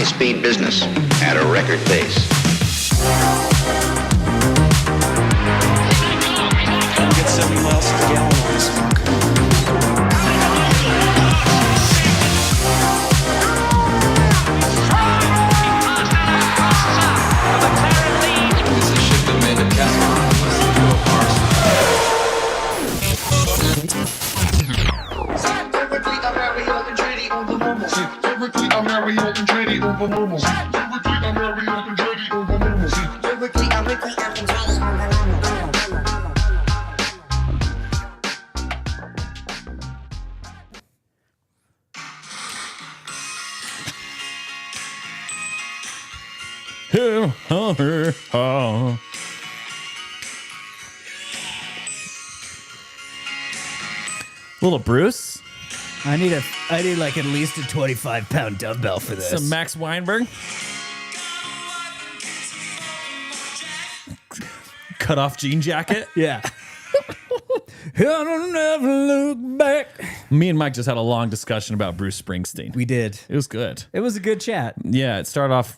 high-speed business at a record pace. Get 70 miles per gallon on this sucker. This is shit that made a castle. Little Bruce. I need like at least a 25-pound dumbbell for this. Some Max Weinberg. Cut off jean jacket. Yeah. I'll never look back. Me and Mike just had a long discussion about Bruce Springsteen. We did. It was good. It was a good chat. Yeah, it started off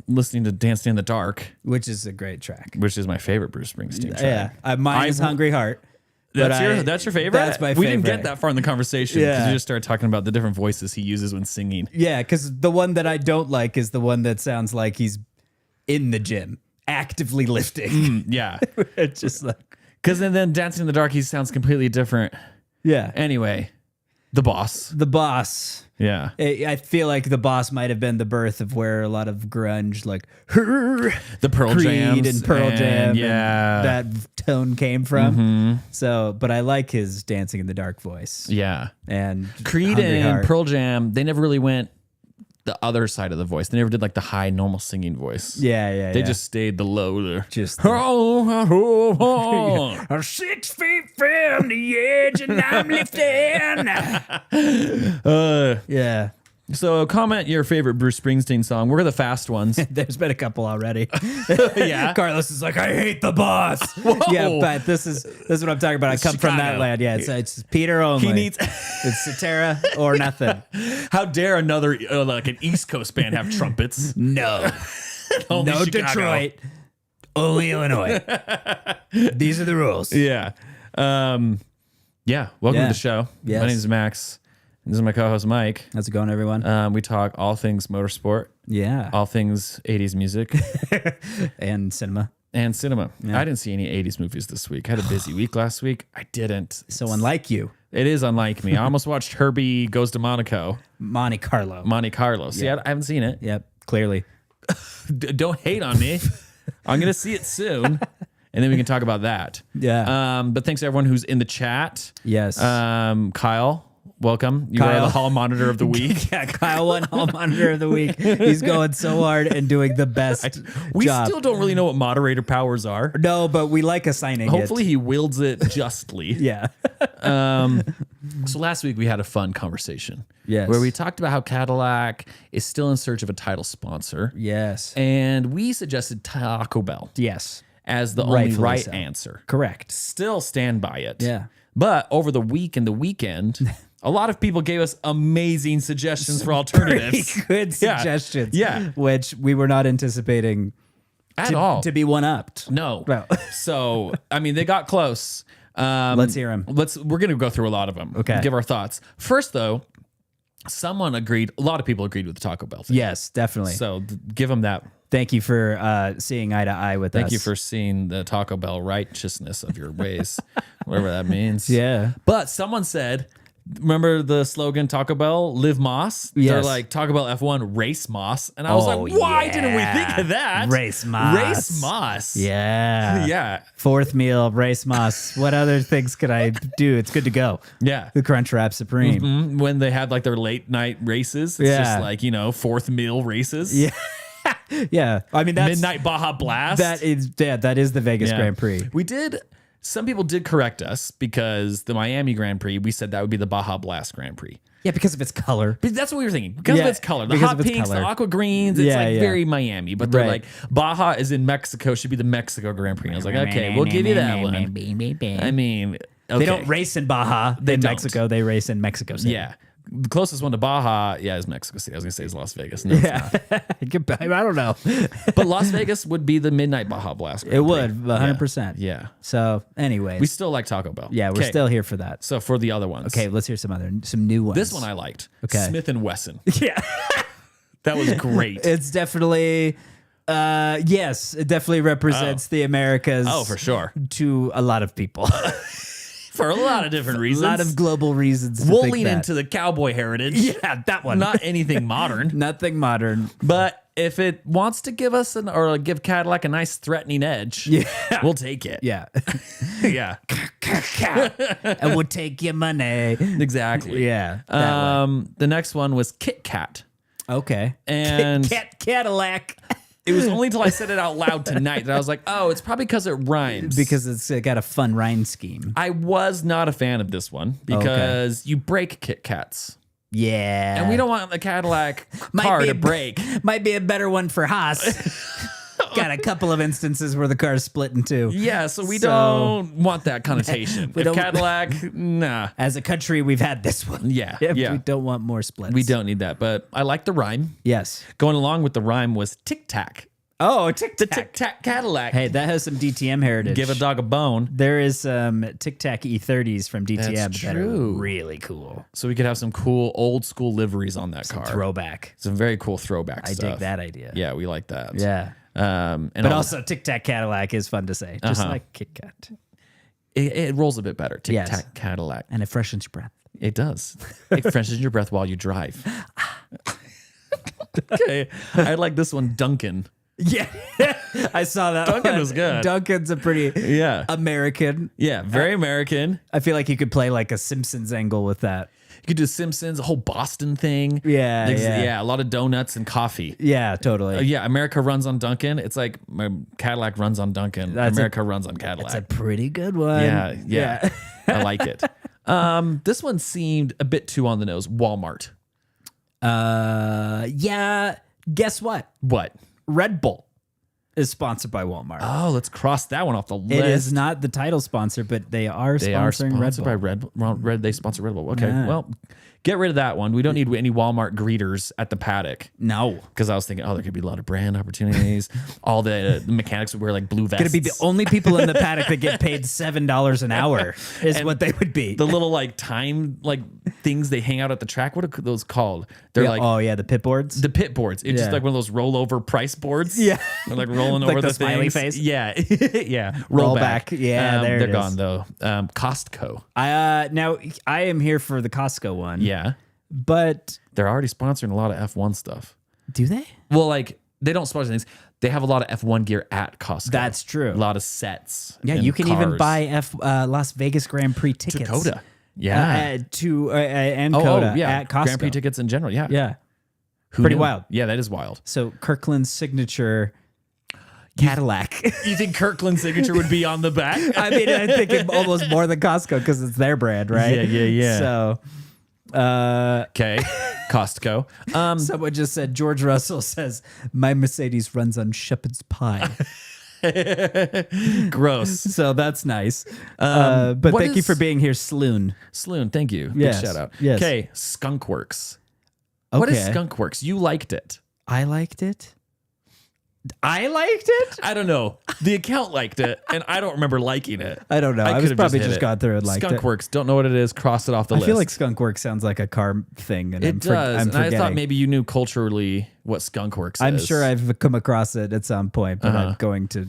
listening to Dancing in the Dark, which is a great track. Which is my favorite Bruce Springsteen track. Yeah, mine is Hungry Heart. That's your favorite? That's my favorite. We didn't get that far in the conversation because Yeah. you just started talking about the different voices he uses when singing. Yeah, because the one that I don't like is the one that sounds like he's in the gym, actively lifting. Yeah. It's just like... Because then Dancing in the Dark, he sounds completely different. Yeah. Anyway, The Boss. The Boss. Yeah. I feel like The Boss might have been the birth of where a lot of grunge, like the Pearl Creed Jams and Pearl Jam, yeah, and that tone came from. So, but I like his Dancing in the Dark voice. Yeah. And Creed Hungry and Heart. Pearl Jam, they never really went the other side of the voice. They never did like the high normal singing voice. Yeah. They just stayed the low. Just I'm 6 feet from the edge and I'm lifting. Yeah. So comment your favorite Bruce Springsteen song. We're the fast ones. There's been a couple already. Yeah. Carlos is like, I hate the boss. Yeah, but this is what I'm talking about. I come from that Chicago. land. Yeah, it's Peter only. He needs it's Cetera or nothing. How dare another like an East Coast band have trumpets? No. Only No Chicago. Detroit. Only Illinois. These are the rules. Yeah. Welcome to the show. Yes. My name is Max. This is my co-host Mike. How's it going, everyone? We talk all things motorsport, Yeah. all things 80s music, And cinema. and cinema. Yeah. I didn't see any 80s movies this week. I had a busy week last week. I didn't. So unlike you, It is unlike me. I almost watched Herbie Goes to Monaco, Monte Carlo. Monte Carlo. See, I haven't seen it. Yep, clearly. Don't hate on me. I'm going to see it soon, and then we can talk about that. Yeah. But thanks to everyone who's in the chat. Yes. Kyle, welcome. You are Kyle. the hall monitor of the week. Yeah, Kyle won Hall Monitor of the Week. He's going so hard and doing the best We job. still don't really know what moderator powers are. No, but we like assigning Hopefully it. he wields it justly. Yeah. So last week we had a fun conversation. Yes. Where we talked about how Cadillac is still in search of a title sponsor. Yes. And we suggested Taco Bell Yes. as the only Rightfully right so. answer. Correct. Still stand by it. Yeah. But over the week and the weekend, a lot of people gave us amazing suggestions for alternatives. Pretty good Yeah. suggestions. Yeah. Which we were not anticipating At all. to be one-upped. No. Well. So, I mean, they got close. Let's hear him. We're going to go through a lot of them. Okay. Give our thoughts. First, though, someone agreed. A lot of people agreed with the Taco Bell thing. Yes, definitely. So give them that. Thank you for seeing eye to eye with us. Thank you for seeing the Taco Bell righteousness of your ways, whatever that means. Yeah. But someone said, remember the slogan Taco Bell, Live Moss? They're Yes. like Taco Bell F1, Race Moss. And I was Oh, like, why yeah. didn't we think of that? Race Moss. Race Moss. Yeah. Yeah. Fourth meal, race moss. What other things could I do? It's good to go. Yeah. The Crunch Wrap Supreme. When they have like their late night races, it's Yeah. just like, fourth meal races. Yeah. Yeah. I mean, that's Midnight Baja Blast. that is the Vegas Yeah. Grand Prix. Some people did correct us because the Miami Grand Prix, we said that would be the Baja Blast Grand Prix. Yeah, because of its color. But that's what we were thinking. Because Yeah, of its color. The because hot of its pinks, color. the aqua greens, it's Yeah, like yeah. very Miami. But they're Right. like, Baja is in Mexico, should be the Mexico Grand Prix. And I was like, okay, we'll give you that one. I mean, okay. They don't race in Baja in don't. Mexico. They race in Mexico City. Yeah. The closest one to Baja, is Mexico City. I was gonna say is Las Vegas. No, it's not. I don't know. But Las Vegas would be the midnight Baja Blast. It would 100%. Yeah. So, anyways, We still like Taco Bell. yeah, we're Okay. still here for that. So for the other ones. Okay, let's hear some new ones. This one I liked. Okay. Smith and Wesson. yeah, That was great. it's definitely. Yes, it definitely represents the Americas. Oh, for sure. To a lot of people. For a lot of different A reasons. lot of global reasons. We'll think lean that. into the cowboy heritage. Yeah, that one. Not anything modern. Nothing modern. But if it wants to give us give Cadillac a nice threatening edge, we'll take it. Yeah. Yeah. And we'll take your money. Exactly. Yeah. that way. The next one was Kit Kat. Okay. And Cadillac. it was only until I said it out loud tonight that I was like, oh, it's probably because it rhymes. Because it's got a fun rhyme scheme. I was not a fan of this one because you break Kit Kats. Yeah. And we don't want the Cadillac car to break. Might be a better one for Haas. Got a couple of instances where the car's split in two. Yeah, so we don't want that connotation. We If don't- Cadillac, nah. As a country, we've had this one. Yeah. We don't want more splits. We don't need that. But I like the rhyme. Yes. Going along with the rhyme was Tic Tac. Oh, Tic The Tac. Tic Tac Cadillac. Hey, that has some DTM heritage. Give a dog a bone. There is some Tic Tac E30s from DTM That's that are true. really cool. So we could have some cool old school liveries on that car. Throwback. Some very cool throwback I stuff. dig that idea. Yeah, we like that. Yeah. And But all- also, Tic Tac Cadillac is fun to say, just like Kit Kat. it rolls a bit better. Tic Yes. Tac Cadillac. And it freshens your breath. It does. It freshens your breath while you drive. Okay. I like this one, Duncan. Yeah. I saw that Duncan one. was good. Duncan's a pretty Yeah. American. Yeah, very American. I feel like you could play like a Simpsons angle with that. You could do Simpsons, a whole Boston thing. Yeah, Yeah, a lot of donuts and coffee. Yeah, totally. Yeah, America runs on Duncan. It's like Cadillac runs on Duncan. That's America runs on Cadillac. That's a pretty good one. Yeah. I like it. This one seemed a bit too on the nose. Walmart. Yeah. Guess what? What? Red Bull is sponsored by Walmart. Oh, let's cross that one off the list. It is not the title sponsor, but they are They are sponsoring sponsored by Red Bull. Red. They sponsor Red Bull. Okay, Yeah. well, get rid of that one. We don't need any Walmart greeters at the paddock. No. Because I was thinking, there could be a lot of brand opportunities. All the mechanics would wear like blue vests. Gonna be the only people in the paddock that get paid $7 an hour is And what they would be. the little like time like things they hang out at the track. What are those called? They're like oh yeah, the pit boards. the pit boards. It's just Yeah. like one of those rollover price boards. Yeah. They're like rolling Like over the smiley things. face? Yeah. Yeah. Roll back. Yeah, there it they're is. gone though. Costco. Now I am here for the Costco one. Yeah. But They're already sponsoring a lot of F1 stuff. do they? Well, like they don't sponsor things. They have a lot of F1 gear at Costco. That's true. A lot of sets. Yeah, and you can even cars. buy Las Vegas Grand Prix tickets. Dakota. Yeah. And Coda at Costco. Grand Prix tickets in general. Yeah. Yeah. Who Pretty knew? wild. Yeah, that is wild. So Kirkland's signature Cadillac. You think Kirkland's signature would be on the back? I mean, I think it almost more than Costco because it's their brand, right? Yeah. So Okay. Costco. someone just said, George Russell says, my Mercedes runs on shepherd's pie. Gross. So that's nice. But what thank you is- for being here, Sloon. Sloon, thank you. Yes, Big shout out. yes. Okay. Skunkworks. What is Okay. Skunkworks? You liked it. I liked it. I liked it? I don't know. The account liked it, and I don't remember liking it. I don't know. I was could've probably hit just it. gone through and liked it. Skunkworks. Don't know what it is. Cross it off the I list. feel like skunk work sounds like a car thing, and it I'm does. And forgetting. I thought maybe you knew culturally what Skunkworks is. I'm sure I've come across it at some point, but I'm going to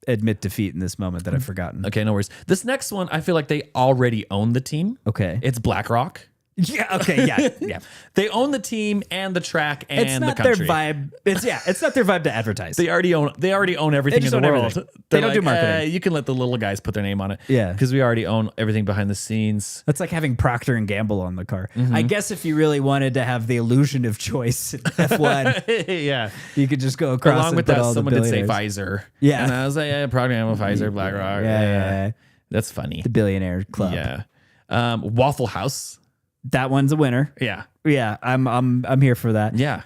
admit defeat in this moment that I've forgotten. Okay, no worries. This next one, I feel like they already own the team. Okay. It's BlackRock. Yeah. Okay. Yeah. Yeah. They own the team and the track and It's not the their country. vibe. It's not their vibe to advertise. They already own everything just in the own world. everything. They're They don't do marketing. You can let the little guys put their name on it. Yeah. Because we already own everything behind the scenes. That's like having Procter and Gamble on the car. I guess if you really wanted to have the illusion of choice in F1, Yeah. you could just go across. Along and with put that, all the someone did say billionaires. Pfizer. Yeah. And I was like, Procter & Gamble, Pfizer, BlackRock. Yeah. That's funny. The billionaire club. Yeah. Waffle House. That one's a winner. Yeah. Yeah, I'm here for that. Yeah.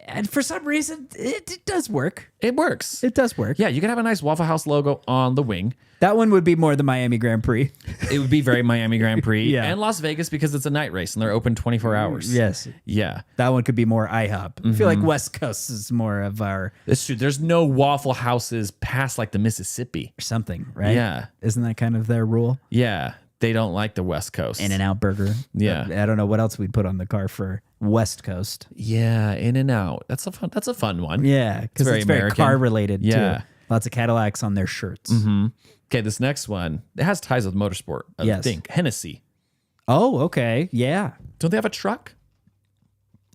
And for some reason, it does work. It works. It does work. Yeah, you can have a nice Waffle House logo on the wing. That one would be more the Miami Grand Prix. It would be very Miami Grand Prix. Yeah. And Las Vegas because it's a night race and they're open 24 hours. Yes. Yeah. That one could be more IHOP. I feel like West Coast is more of our That's true. There's no Waffle Houses past like the Mississippi. or something, right? Yeah. Isn't that kind of their rule? Yeah. They don't like the West Coast. In-N-Out Burger. Yeah. I don't know what else we'd put on the car for West Coast. Yeah, In-N-Out. That's a fun one. Yeah, because very it's very American. car related Yeah. too. Lots of Cadillacs on their shirts. Okay, this next one, it has ties with motorsport. I Yes. think. Hennessy. Oh, okay. Yeah. Don't they have a truck?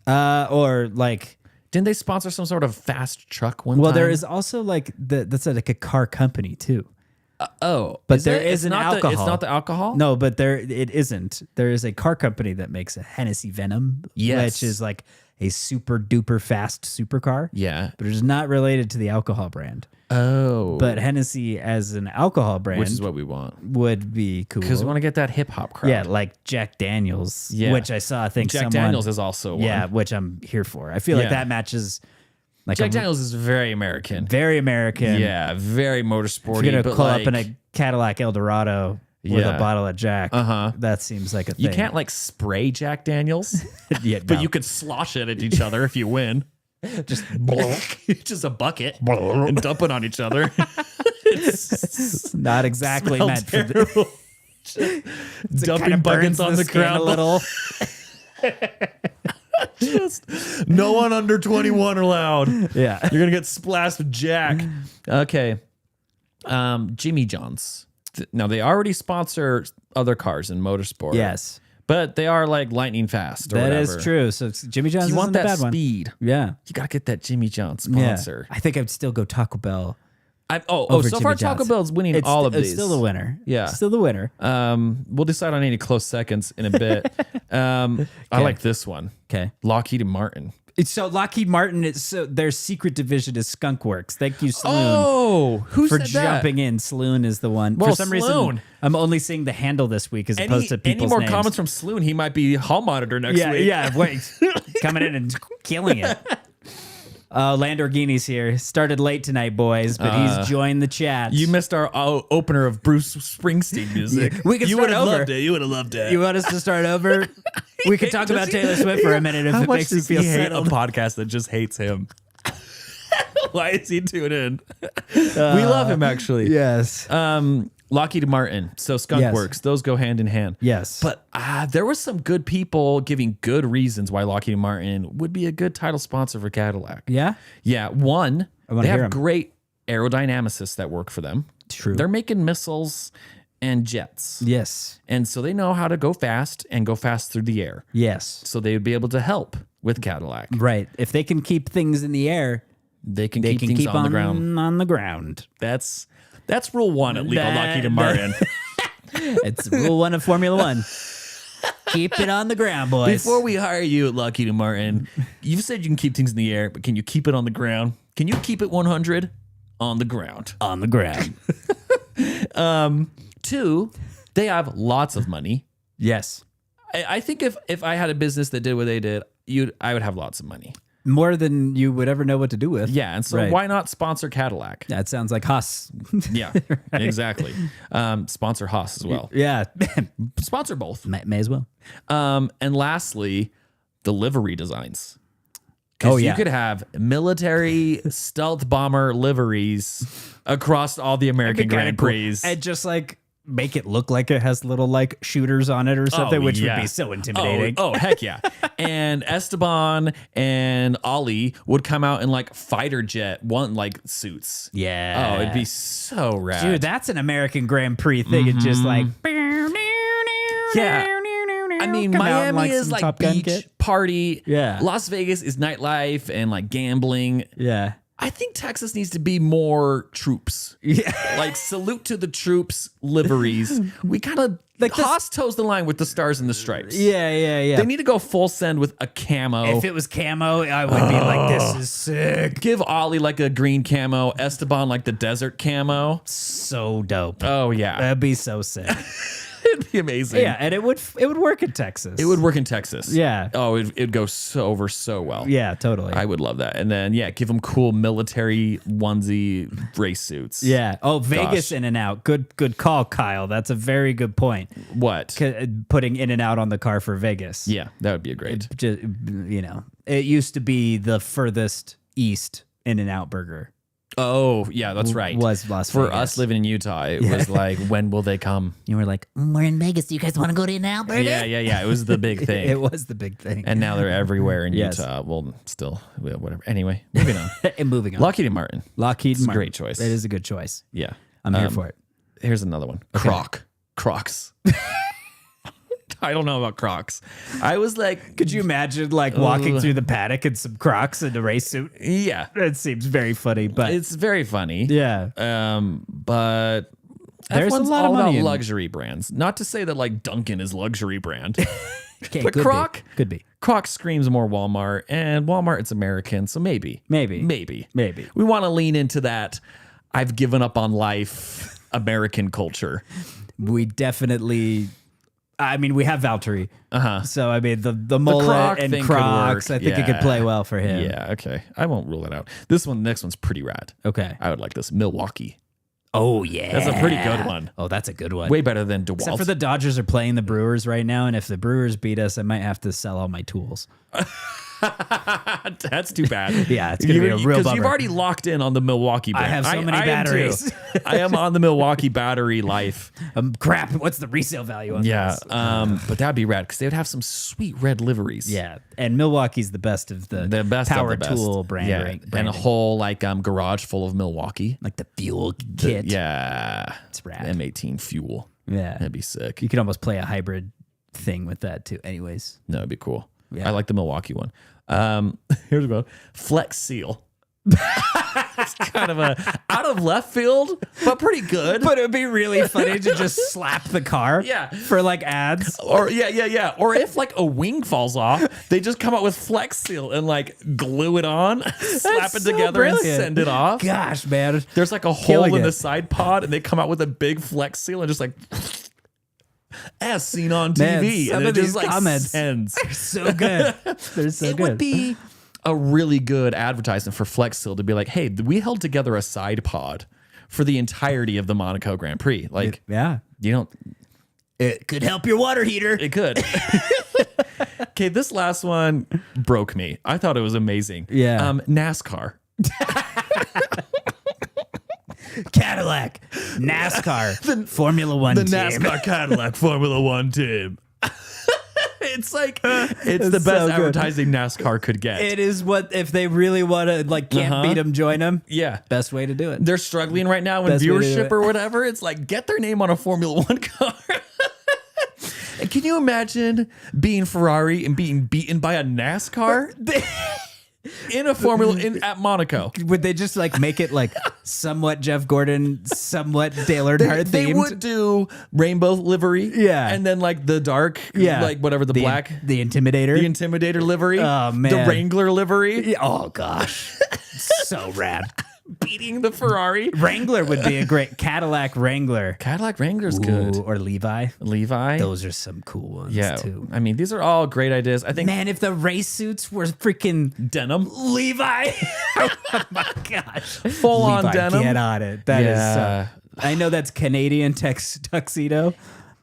Or like, Didn't they sponsor some sort of fast truck one well, time? there is also like that's like a car company too. But there it? is It's an not alcohol. it's not the alcohol? No, but it isn't. There is a car company that makes a Hennessy Venom, Yes. which is like a super duper fast supercar. Yeah. But it is not related to the alcohol brand. Oh. But Hennessy as an alcohol brand, which is what we want. would be cool. Because we want to get that hip hop crowd. Yeah, like Jack Daniels, Yeah. which I saw. I think Jack someone, Daniels is also one. yeah, which I'm here for. I feel like Yeah. that matches like Jack Daniels is very American. very American. Yeah, very motorsporty. If you're gonna but pull like, up in a Cadillac Eldorado with Yeah. a bottle of Jack, that seems like a thing. you can't like spray Jack Daniels, yeah, but no. you could slosh it at each other if you win. just Just a bucket and dump it on each other. not exactly Smells meant for terrible. Dumping buckets on the skin ground. a little. No one under 21 allowed. Yeah. You're gonna get splashed with Jack. Okay. Jimmy John's. Now they already sponsor other cars in motorsport. Yes, But they are like lightning fast or that whatever. is true. So Jimmy John's You want isn't a that bad one. speed. Yeah. You gotta get that Jimmy John Yeah. sponsor. I think I'd still go Taco Bell. So Jimmy far Taco John's. Bell's winning all of it's these. still the winner. Yeah. Still the winner. We'll decide on any close seconds in a bit. I like this one. Okay. Lockheed Martin. So Lockheed Martin is their secret division is Skunk Works. Thank you, Saloon. Oh, who for said jumping in. Saloon is the one. Well, For some Saloon. reason, I'm only seeing the handle this week as that? opposed to Any people's more names. comments from Sloon? He might be hall monitor next Yeah, week. yeah. Wait, coming in and killing it. Landorghini's here. Started late tonight, boys, but he's joined the chat. You missed our opener of Bruce Springsteen music. We can you start would have over. loved it. You would have loved it. You want us to start over? We could talk about Taylor Swift for a minute if How it much makes you does feel he hate settled. a podcast that just hates him? Why is he tuned in? We love him actually. Yes. Lockheed Martin, so Skunk Yes. Works, those go hand in hand. Yes. But there was some good people giving good reasons why Lockheed Martin would be a good title sponsor for Cadillac. Yeah? Yeah, one, wanna they hear have 'em. great aerodynamicists that work for them. True. They're making missiles and jets. Yes. And so they know how to go fast and go fast through the air. Yes. So they would be able to help with Cadillac. Right. If they can keep things in the air, They can they keep can things keep on the ground. on the ground. That's rule one at legal That- Lockheed Martin. It's rule one of Formula One. Keep it on the ground, boys. Before we hire you at Lockheed Martin, you've said you can keep things in the air, but can you keep it on the ground? Can you keep it 100 on the ground? on the ground. Two, they have lots of money. Yes. I think if I had a business that did what they did, I would have lots of money. More than you would ever know what to do with. Yeah, and so Right. why not sponsor Cadillac? That sounds like Haas. Yeah, exactly. Sponsor Haas as well. Yeah. Sponsor both. may as well. And lastly, the livery designs. 'Cause Oh, yeah. you could have military stealth bomber liveries across all the American Grand Prix. And just like make it look like it has little like shooters on it or something, which yeah. would be so intimidating. Oh, heck yeah. And Esteban and Ollie would come out in like fighter jet like suits. Yeah. Oh, it'd be so rad. Dude, that's an American Grand Prix thing. It's just like Yeah. I mean, come out in, Miami is some like Top Gun beach kit. party. Yeah. Las Vegas is nightlife and like gambling. Yeah. I think Texas needs to be more troops. Yeah. Like salute to the troops liveries. We kind of Like this- Haas toes the line with the stars and the stripes. Yeah. They need to go full send with a camo. If it was camo, I would be like, this is sick. Give Ollie like a green camo, Esteban like the desert camo. So dope. Oh yeah. That'd be so sick. It'd be amazing. Yeah, and it would work in Texas. It would work in Texas. Yeah. Oh, it'd go over so well. Yeah, totally. I would love that. And then, give them cool military onesie race suits. Yeah. Oh, Vegas Gosh. In and Out. Good call, Kyle. That's a very good point. What? Putting In and Out on the car for Vegas. Yeah, that would be a great. Just, it used to be the furthest east In and Out burger. Oh, yeah, that's right. Was Las For Vegas. us living in Utah, it was like, when will they come? You were like, we're in Vegas. Do you guys want to go to In-N-Out Burger? Yeah. It was the big thing. It was the big thing. And now they're everywhere in Yes. Utah. Well, still, whatever. Anyway, moving on. And moving on. Lockheed Martin. Lockheed It's a Martin. great choice. It is a good choice. Yeah. I'm here for it. Here's another one. Crocs. I don't know about Crocs. I was like, Could you imagine walking through the paddock in some Crocs and a race suit? yeah, It seems very funny, but it's very funny. yeah. But There's a F1's lot of all money about in- luxury brands. Not to say that like Duncan is luxury brand. Okay, But could be. Crocs screams more Walmart, and Walmart it's American, so maybe. Maybe. We want to lean into that. I've given up on life. American culture. We definitely. I mean, we have Valtteri. So I mean, the mullet Croc and thing could Crocs. work. I think it could Yeah. play well for him. Yeah, okay. I won't rule it out. Next one's pretty rad. Okay. I would like this. Milwaukee. Oh yeah, That's a pretty good one. Oh, that's a good one. Way better than DeWalt. Except for the Dodgers are playing the Brewers right now, and if the Brewers beat us, I might have to sell all my tools. That's too bad. Yeah, it's gonna be a real because bummer. you've already locked in on the Milwaukee brand. I have so many am batteries. too. I am on the Milwaukee battery life. Crap, what's the resale value on Yeah, this? but that'd be rad because they would have some sweet red liveries. Yeah, and Milwaukee's the best of the Best power of the best. tool brand. Yeah, branding. and a whole garage full of Milwaukee. like the fuel kit. Yeah, It's rad. M18 fuel. Yeah. That'd be sick. You could almost play a hybrid thing with that too. Anyways, No, it'd be cool. Yeah. I like the Milwaukee one. Here's one. Flex Seal. It's kind of a out of left field, but pretty good. but it would be really funny to just slap the car. Yeah. for ads. Or yeah. Or if a wing falls off, they just come out with Flex Seal and glue it on, slap it so together brilliant. and send it off. Gosh, man, There's a hole Killing in it. the side pod, and they come out with a big Flex Seal and just as seen on Man, TV. some and of it these just comments sends. so good. They're so It good. would be a really good advertisement for Flex Seal to be like, hey, we held together a side pod for the entirety of the Monaco Grand Prix. Yeah, You don't. it could help your water heater. It could. Okay, this last one broke me. I thought it was amazing. Yeah. NASCAR. Cadillac, NASCAR, Formula One The team. NASCAR Cadillac Formula One team. It's it's the It's best so good. advertising NASCAR could get. It is what if they really want to can't beat them, join them. Yeah. Best way to do it. They're struggling right now in Best way to do viewership it. or whatever. It's get their name on a Formula One car. And can you imagine being Ferrari and being beaten by a NASCAR in a at Monaco? Would they just make it somewhat Jeff Gordon, somewhat Dale Earnhardt They themed? would do rainbow livery, Yeah. and then the dark, whatever the black, the Intimidator. the Intimidator livery, Oh, man. the Wrangler livery, Yeah, oh gosh, so rad. beating the Ferrari. Wrangler would be a great Cadillac Wrangler. Cadillac Wrangler's good. Ooh, or Levi. Levi, Those are some cool ones yeah. too. I mean, these are all great ideas. I think Man, if the race suits were freaking denim, Levi, oh my gosh, full on Levi, denim, get on it. That is. Yeah. I know that's Canadian tuxedo,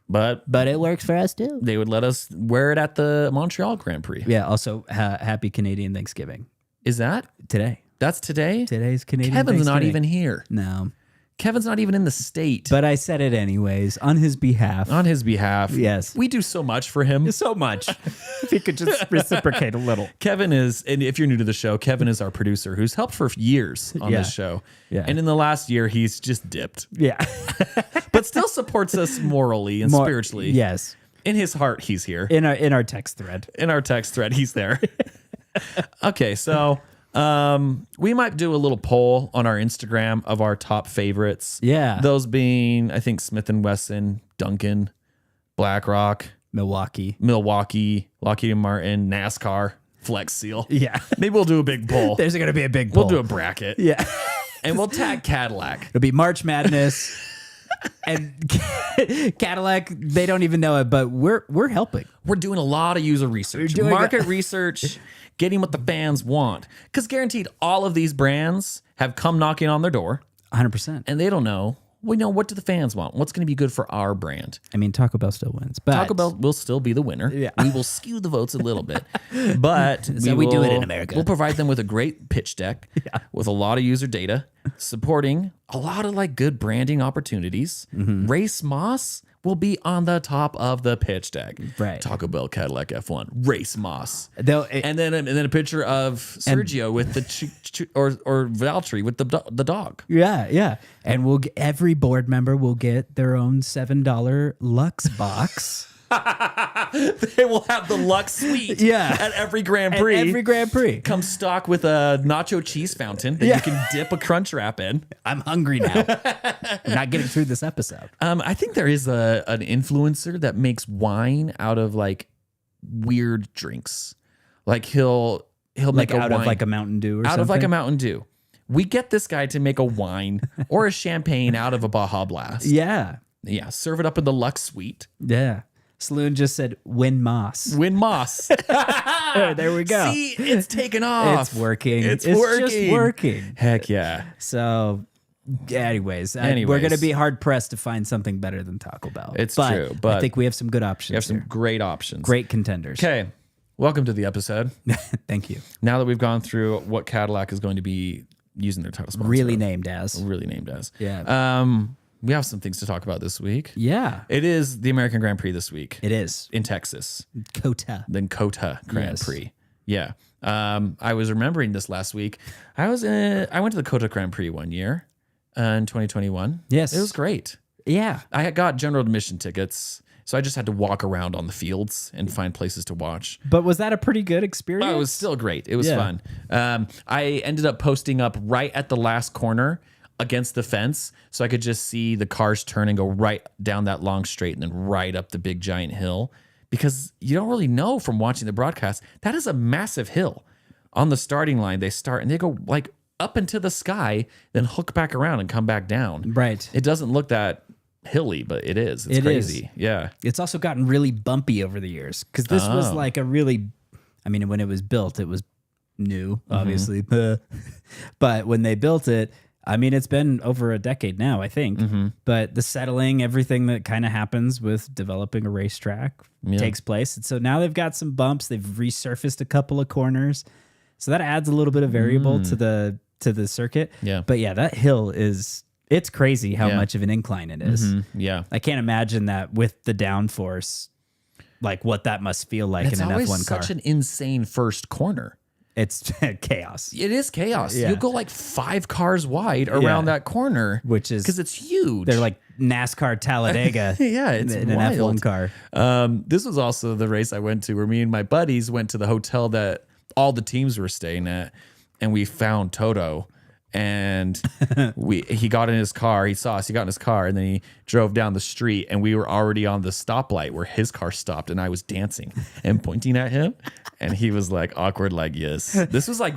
but but it works for us too. they would let us wear it at the Montreal Grand Prix. Yeah. Also, happy Canadian Thanksgiving Is that today. that's today? Today's Canadian. Kevin's not Thanksgiving. even here. No, Kevin's not even in the state. but I said it anyways on his behalf. On his behalf, Yes. we do so much for him. So much. If he could just reciprocate a little. Kevin is, and if you're new to the show, Kevin is our producer who's helped for years on Yeah. this show. Yeah. And in the last year, he's just dipped, Yeah. but still supports us morally and spiritually. Yes. In his heart, he's here. In our text thread. In our text thread, he's there. Okay, so we might do a little poll on our Instagram of our top favorites. Yeah. Those being, I think, Smith & Wesson, Duncan, BlackRock, Milwaukee. Milwaukee, Lockheed Martin, NASCAR, Flex Seal. Yeah. Maybe we'll do a big poll. There's going to be a big We'll poll. do a bracket. Yeah. And we'll tag Cadillac. It'll be March Madness. And Cadillac, they don't even know it, but we're helping. We're doing a lot of user research, doing market research, getting what the fans want. Because guaranteed, all of these brands have come knocking on their door, 100%. and they don't know. We know, what do the fans want? What's going to be good for our brand? I mean, Taco Bell still wins, but Taco Bell will still be the winner. Yeah. We will skew the votes a little bit, but we do it in America. We'll provide them with a great pitch deck with a lot of user data, supporting a lot of like good branding opportunities. Race Moss will be on the top of the pitch deck. Right. Taco Bell, Cadillac F1, Race Moss, They'll- and then a picture of Sergio with the or Valtteri with the dog. yeah. And every board member will get their own $7 Lux box. They will have the Lux Suite at every Grand Prix. Every Grand Prix. Come stock with a nacho cheese fountain that you can dip a crunch wrap in. I'm hungry now. I'm not getting through this episode. I think there is an influencer that makes wine out of like weird drinks. Like he'll make Like a out wine of like a Mountain Dew or out something. of like a Mountain Dew. We get this guy to make a wine or a champagne out of a Baja Blast. Yeah. Yeah, serve it up in the Lux Suite. Yeah. Saloon just said Win Moss. Win Moss. There we go. See, it's taken off. It's working. It's just working. working. Heck yeah. So, anyways, we're Anyways. going to be hard pressed to find something better than Taco Bell. It's true, but I think we have some good options. You have some here. great options. Great contenders. Okay. Welcome to the episode. Thank you. Now that we've gone through what Cadillac is going to be using their title sponsor. Really named as. Really named as. Yeah. We have some things to talk about this week. Yeah. It is the American Grand Prix this week. It is. In Texas. Kota. Then Kota Grand Yes. Prix. Yeah. I was remembering this last week. I went to the Kota Grand Prix one year in 2021. Yes. It was great. Yeah. I had got general admission tickets, so I just had to walk around on the fields and find places to watch. But was that a pretty good experience? Oh, it was still great. It was Yeah. fun. I ended up posting up right at the last corner against the fence, so I could just see the cars turn and go right down that long straight and then right up the big giant hill. Because you don't really know from watching the broadcast, that is a massive hill. On the starting line, they start and they go like up into the sky, then hook back around and come back down. Right. It doesn't look that hilly, but it is. It's It crazy. is. Yeah. It's also gotten really bumpy over the years because this was like a really, I mean, when it was built, it was new, obviously. But when they built it, I mean, it's been over a decade now, I think. But the settling, everything that kind of happens with developing a racetrack takes place. And so now they've got some bumps. They've resurfaced a couple of corners. So that adds a little bit of variable to the circuit. Yeah. But yeah, that hill it's crazy how much of an incline it is. Yeah. I can't imagine that with the downforce, like what that must feel like It's in an always F1 car. such an insane first corner. It's chaos. It is chaos. Yeah. You'll go like 5 cars wide around that corner, Which is- because it's huge. They're like NASCAR Talladega. Yeah, it's in an wild. F1 car. This was also the race I went to where me and my buddies went to the hotel that all the teams were staying at, and we found Toto. And he got in his car. He saw us. He got in his car, and then he drove down the street. And we were already on the stoplight where his car stopped, and I was dancing and pointing at him. And he was like awkward, like yes. This was like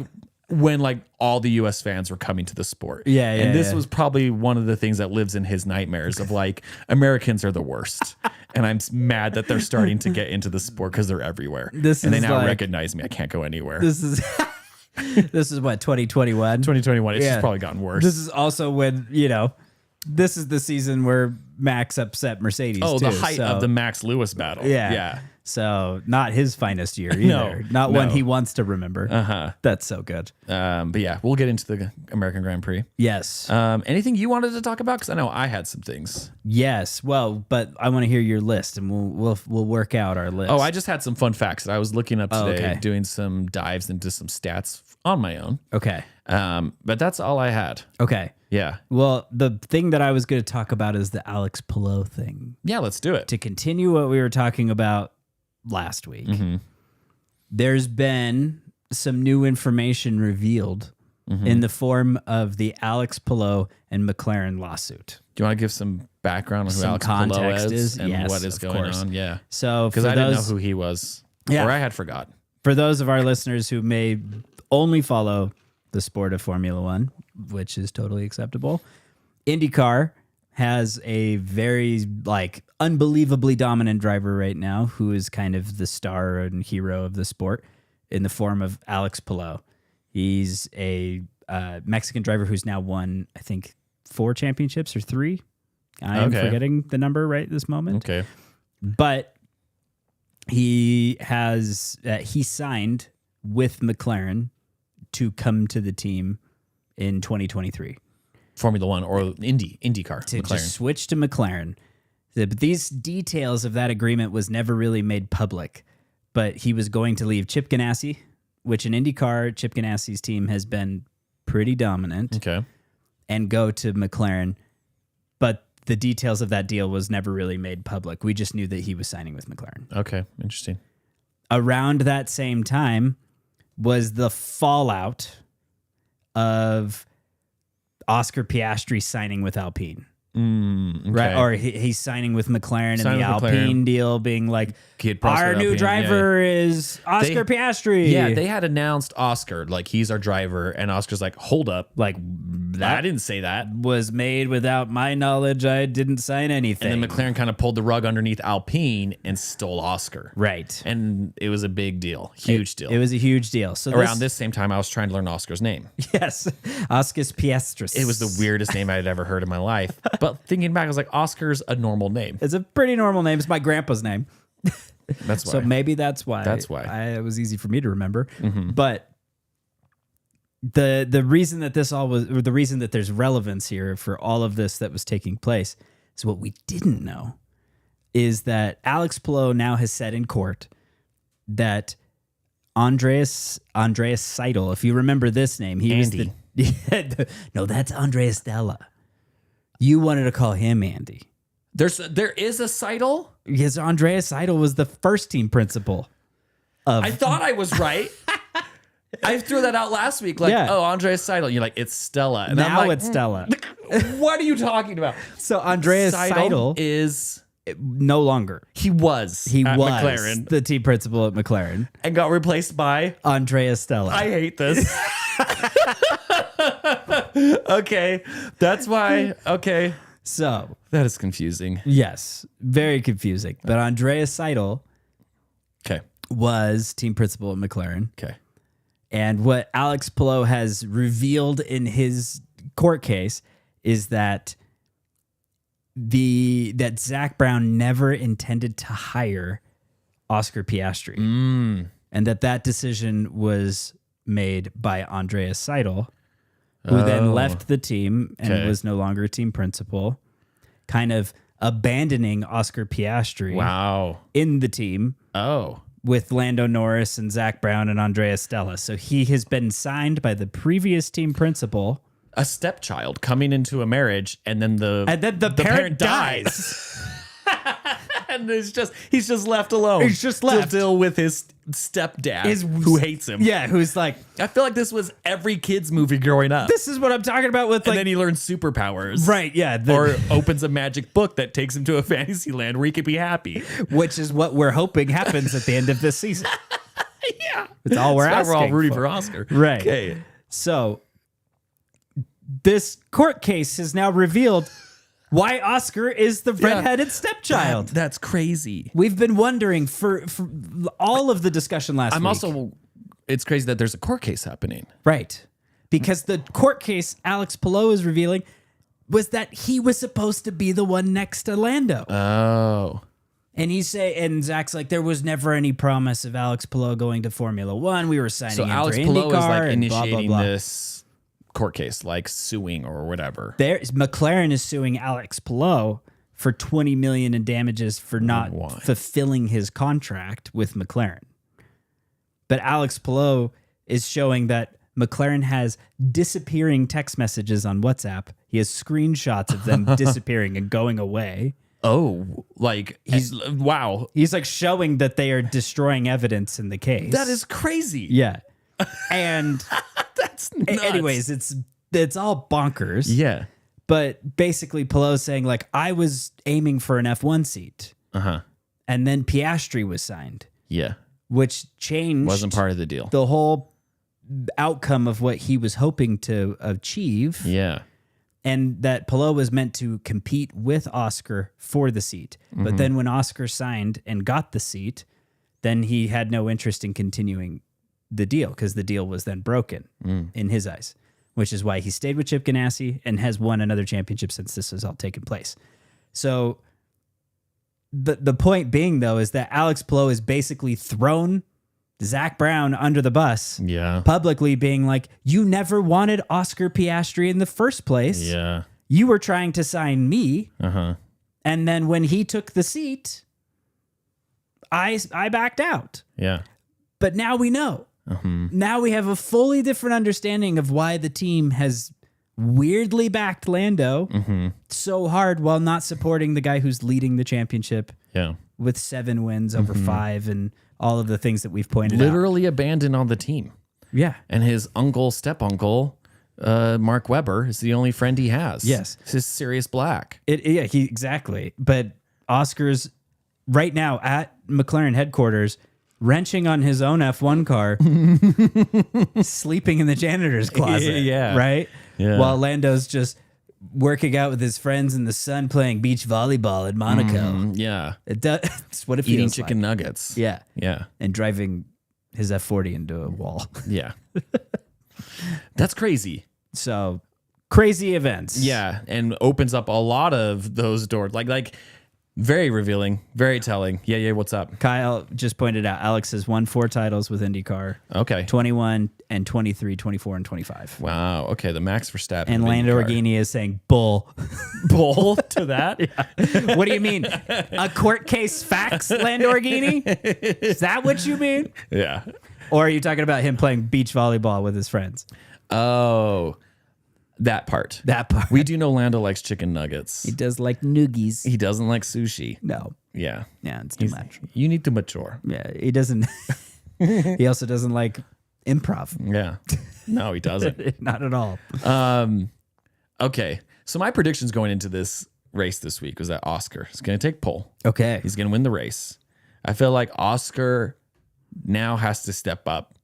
when like all the U.S. fans were coming to the sport. Yeah, And this yeah. was probably one of the things that lives in his nightmares of like Americans are the worst, and I'm mad that they're starting to get into the sport because they're everywhere. And they now like- recognize me. I can't go anywhere. This is this is what 2021. 2021. It's Yeah. just probably gotten worse. This is also when this is the season where Max upset Mercedes. Oh, too, the height so- of the Max Lewis battle. Yeah. Yeah. So not his finest year either. Not one no. he wants to remember. That's so good. But yeah, we'll get into the American Grand Prix. Yes. Anything you wanted to talk about? Because I know I had some things. Yes. Well, but I want to hear your list, and we'll work out our list. Oh, I just had some fun facts that I was looking up today, okay. doing some dives into some stats on my own. Okay. But that's all I had. Okay. Yeah. Well, the thing that I was going to talk about is the Alex Palou thing. Yeah, let's do it. To continue what we were talking about last week, there's been some new information revealed in the form of the Alex Palou and McLaren lawsuit. Do you want to give some background on who Some Alex Palou context is and yes, what is of going course. on? Yeah. So Because for I didn't know those, who he was. Yeah. Or I had forgot. for those of our listeners who may only follow the sport of Formula One, which is totally acceptable, IndyCar has a very like unbelievably dominant driver right now who is kind of the star and hero of the sport in the form of Alex Palou. He's a Mexican driver who's now won, I think, 4 championships or 3. I'm forgetting the number right this moment. Okay. But he has he signed with McLaren to come to the team in 2023. Formula One or IndyCar. To McLaren. just switch to McLaren. But these details of that agreement was never really made public. But he was going to leave Chip Ganassi, which in IndyCar, Chip Ganassi's team has been pretty dominant, Okay. and go to McLaren. But the details of that deal was never really made public. We just knew that he was signing with McLaren. Okay. Interesting. Around that same time was the fallout of Oscar Piastri signing with Alpine. Okay. Right, or he's signing with McLaren, Signing and the with Alpine McLaren. deal being like, Kid Prosper our new Alpine, driver is Oscar Piastri. Yeah, they had announced Oscar, like he's our driver, and Oscar's like, hold up, like I that didn't say that. was made without my knowledge. I didn't sign anything. And then McLaren kind of pulled the rug underneath Alpine and stole Oscar. Right, And it was a big deal, huge deal. It was a huge deal. So Around this same time, I was trying to learn Oscar's name. yes, Oscar Piastris. It was the weirdest name I had ever heard in my life. But thinking back, I was like, Oscar's a normal name. It's a pretty normal name. It's my grandpa's name. That's why. So maybe that's why. That's why. It was easy for me to remember. But the reason that this all was, or the reason that there's relevance here for all of this that was taking place, is what we didn't know is that Alex Palou now has said in court that Andreas Seidel, if you remember this name, he Andy. was the no, that's Andreas Stella. You wanted to call him Andy. There is a Seidel? Because Andreas Seidel was the first team principal of. I thought I was right. I threw that out last week. Like, Yeah. oh, Andreas Seidel. You're like, it's Stella. And I'm now like, it's Stella. what are you talking about? So Andreas Seidel is no longer. he was He at was McLaren the team principal at McLaren. and got replaced by Andreas Stella. I hate this. Okay, that's why. Okay, So that is confusing. yes, very confusing. But Andreas Seidel Okay, was team principal at McLaren. okay. And what Alex Palou has revealed in his court case is that that Zach Brown never intended to hire Oscar Piastri, and that decision was made by Andreas Seidel, who then left the team and Okay. was no longer team principal, kind of abandoning Oscar Piastri Wow. in the team Oh, with Lando Norris and Zach Brown and Andreas Stella. So he has been signed by the previous team principal. a stepchild coming into a marriage, and then the parent dies. and he's just left alone. He's just left. to deal with his stepdad, who hates him. Yeah, who's like, I feel like this was every kid's movie growing up. this is what I'm talking about with and like, then he learns superpowers. right, yeah. Or opens a magic book that takes him to a fantasy land where he can be happy. which is what we're hoping happens at the end of this season. Yeah. It's all we're That's why asking we're all rooting for. for Oscar. Right. Okay. So this court case has now revealed why Oscar is the redheaded stepchild. That's crazy. We've been wondering for all of the discussion last week. It's crazy that there's a court case happening. Right. Because the court case Alex Palou is revealing was that he was supposed to be the one next to Lando. Oh. And Zach's like, there was never any promise of Alex Palou going to Formula One. We were signing So him Alex for Palou is IndyCar like and blah, blah, initiating blah. this court case, like suing or whatever. McLaren is suing Alex Palou for $20 million in damages for not Why? fulfilling his contract with McLaren. But Alex Palou is showing that McLaren has disappearing text messages on WhatsApp. He has screenshots of them disappearing and going away. Oh, like wow. He's like showing that they are destroying evidence in the case. That is crazy. yeah. And That's nuts. anyways, it's all bonkers. Yeah. But basically, Palou saying like, I was aiming for an F1 seat, and then Piastri was signed, Yeah. which changed Wasn't part of the deal. the whole outcome of what he was hoping to achieve. Yeah. and that Palou was meant to compete with Oscar for the seat. But then when Oscar signed and got the seat, then he had no interest in continuing the deal because the deal was then broken in his eyes, which is why he stayed with Chip Ganassi and has won another championship since this has all taken place. So the point being, though, is that Alex Palou has basically thrown Zach Brown under the bus, publicly being like, you never wanted Oscar Piastri in the first place. Yeah. You were trying to sign me. Uh-huh. And then when he took the seat, I backed out. Yeah. But now we know. Now we have a fully different understanding of why the team has weirdly backed Lando so hard while not supporting the guy who's leading the championship with 7 wins over 5 and all of the things that we've pointed out. Literally abandoned on the team. Yeah. And his step-uncle, Mark Webber, is the only friend he has. Yes. It's his Sirius Black. Exactly. But Oscar's right now at McLaren headquarters, wrenching on his own F1 car, sleeping in the janitor's closet. Yeah. Right? Yeah. While Lando's just working out with his friends in the sun, playing beach volleyball in Monaco. Yeah. It's what it feels Eating like. chicken nuggets. Yeah. Yeah. And driving his F40 into a wall. Yeah. That's crazy. So crazy events. Yeah. And opens up a lot of those doors. Like very revealing, very telling. Yeah. What's up? Kyle just pointed out Alex has won 4 titles with IndyCar. Okay. 21 and 23, 24 and 25. Wow. Okay. The Max Verstappen. And of Lando IndyCar. Orghini is saying bull. Bull to that? What do you mean? A court case facts, Lando Orghini? Is that what you mean? Yeah. Or are you talking about him playing beach volleyball with his friends? Oh, that part. That part. We do know Lando likes chicken nuggets. He does like noogies. He doesn't like sushi. No. Yeah. Yeah, it's too much. You need to mature. Yeah, he doesn't. He also doesn't like improv. Yeah. No, he doesn't. Not at all. Okay. So my predictions going into this race this week was that Oscar is going to take pole. Okay. He's going to win the race. I feel like Oscar now has to step up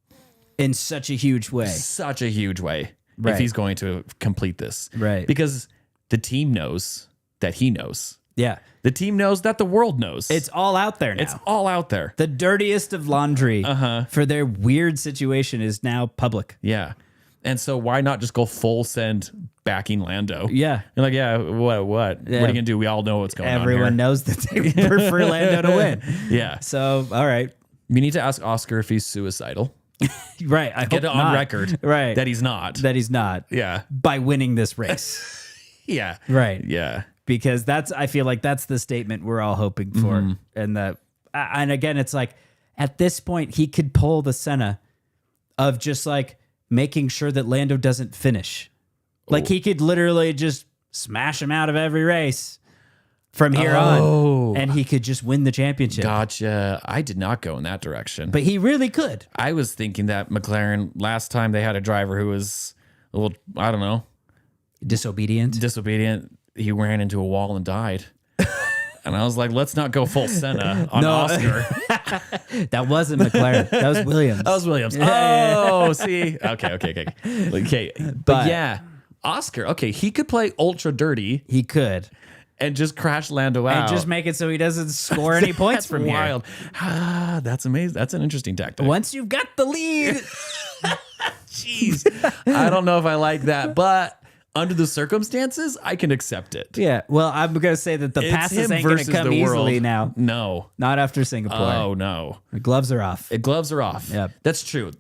In such a huge way. such a huge way Right. if he's going to complete this. Right. Because the team knows that he knows. Yeah. The team knows that the world knows. It's all out there now. It's all out there. The dirtiest of laundry for their weird situation is now public. Yeah. And so why not just go full send backing Lando? Yeah. You're like, yeah, what? What are you going to do? We all know what's going on Everyone here. knows that they prefer Lando to win. Yeah. So, all right. We need to ask Oscar if he's suicidal. Right. I Get hope it on not. record Right. that he's not. That he's not. Yeah. By winning this race. Yeah. Right. Yeah. Because I feel like that's the statement we're all hoping for. And again, it's like at this point, he could pull the Senna of just like making sure that Lando doesn't finish. Like he could literally just smash him out of every race from here on. And he could just win the championship. Gotcha. I did not go in that direction. But he really could. I was thinking that McLaren, last time they had a driver who was a little, I don't know, Disobedient. disobedient. He ran into a wall and died. And I was like, let's not go full Senna on Oscar. That wasn't McLaren. That was Williams. That was Williams. Oh, see? Okay. But yeah, Oscar, okay, he could play ultra dirty He could. and just crash Lando out. And just make it so he doesn't score any points from here. wild. Ah, that's amazing. That's an interesting tactic. Once you've got the lead. Jeez. I don't know if I like that, but under the circumstances, I can accept it. Yeah. Well, I'm going to say that the It's passes him ain't going to versus come the easily world. now. No. Not after Singapore. Oh, no. The gloves are off. Gloves are off. Yep. That's true.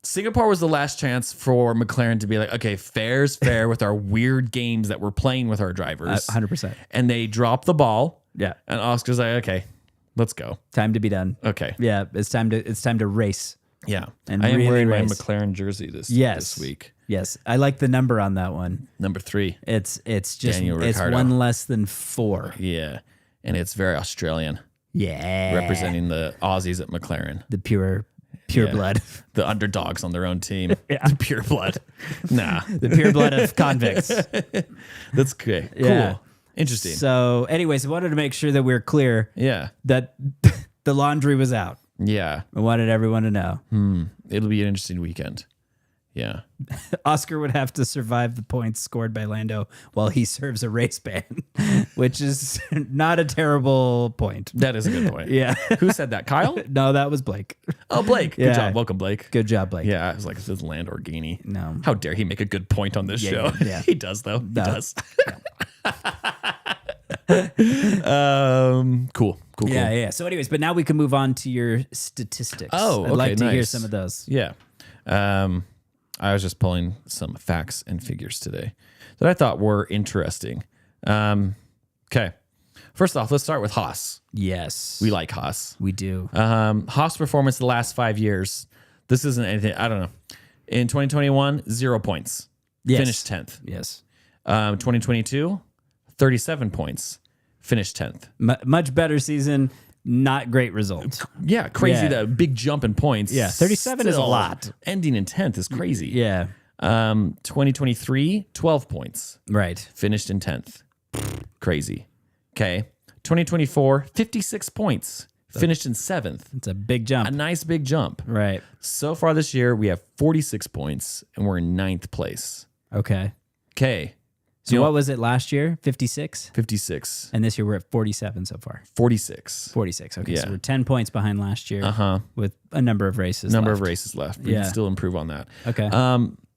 Singapore was the last chance for McLaren to be like, okay, fair's fair with our weird games that we're playing with our drivers. 100%. And they drop the ball. Yeah. And Oscar's like, okay, let's go. Time to be done. Okay. Yeah. It's time to race. Yeah. And I am really wearing race. my McLaren jersey this week. Yes. I like the number on that one. Number 3. It's just Daniel it's Ricciardo. one less than 4. Yeah. And it's very Australian, Yeah. representing the Aussies at McLaren. the pure blood. The underdogs on their own team. The pure blood. Nah. The pure blood of convicts. That's good. Yeah. Cool. Interesting. So, anyways, I wanted to make sure that we're clear Yeah. that the laundry was out. Yeah. I wanted everyone to know. It'll be an interesting weekend. Yeah. Oscar would have to survive the points scored by Lando while he serves a race ban, which is not a terrible point. That is a good point. Yeah. Who said that? Kyle? No, that was Blake. Oh, Blake. Good Yeah. job. Welcome, Blake. Good job, Blake. Yeah, I was like, this is Lamborghini. No. How dare he make a good point on this show? yeah. He does, though. No. He does. Cool. Yeah. So anyways, but now we can move on to your statistics. Oh, I'd like okay, to hear nice. some of those. Yeah. I was just pulling some facts and figures today that I thought were interesting. Okay. First off, let's start with Haas. Yes. We like Haas. We do. Haas performance the last 5 years. This isn't anything. I don't know. In 2021, 0 points. Yes. Finished 10th. Yes. 2022, 37 points. Finished 10th. Much better season. Not great result. Yeah, crazy. Yeah. That big jump in points. Yeah, 37 is a Still, lot. Ending in 10th is crazy. Yeah. 2023, 12 points. Right. Finished in 10th. Crazy. Okay. 2024, 56 points. Finished in 7th. It's a big jump. A nice big jump. Right. So far this year, we have 46 points and we're in 9th place. Okay. Okay. So what was it last year? 56? 56. And this year we're at 47 so far. 46. 46. Okay. Yeah. So we're 10 points behind last year with a number of races Number left. of races left. We Yeah. can still improve on that. Okay.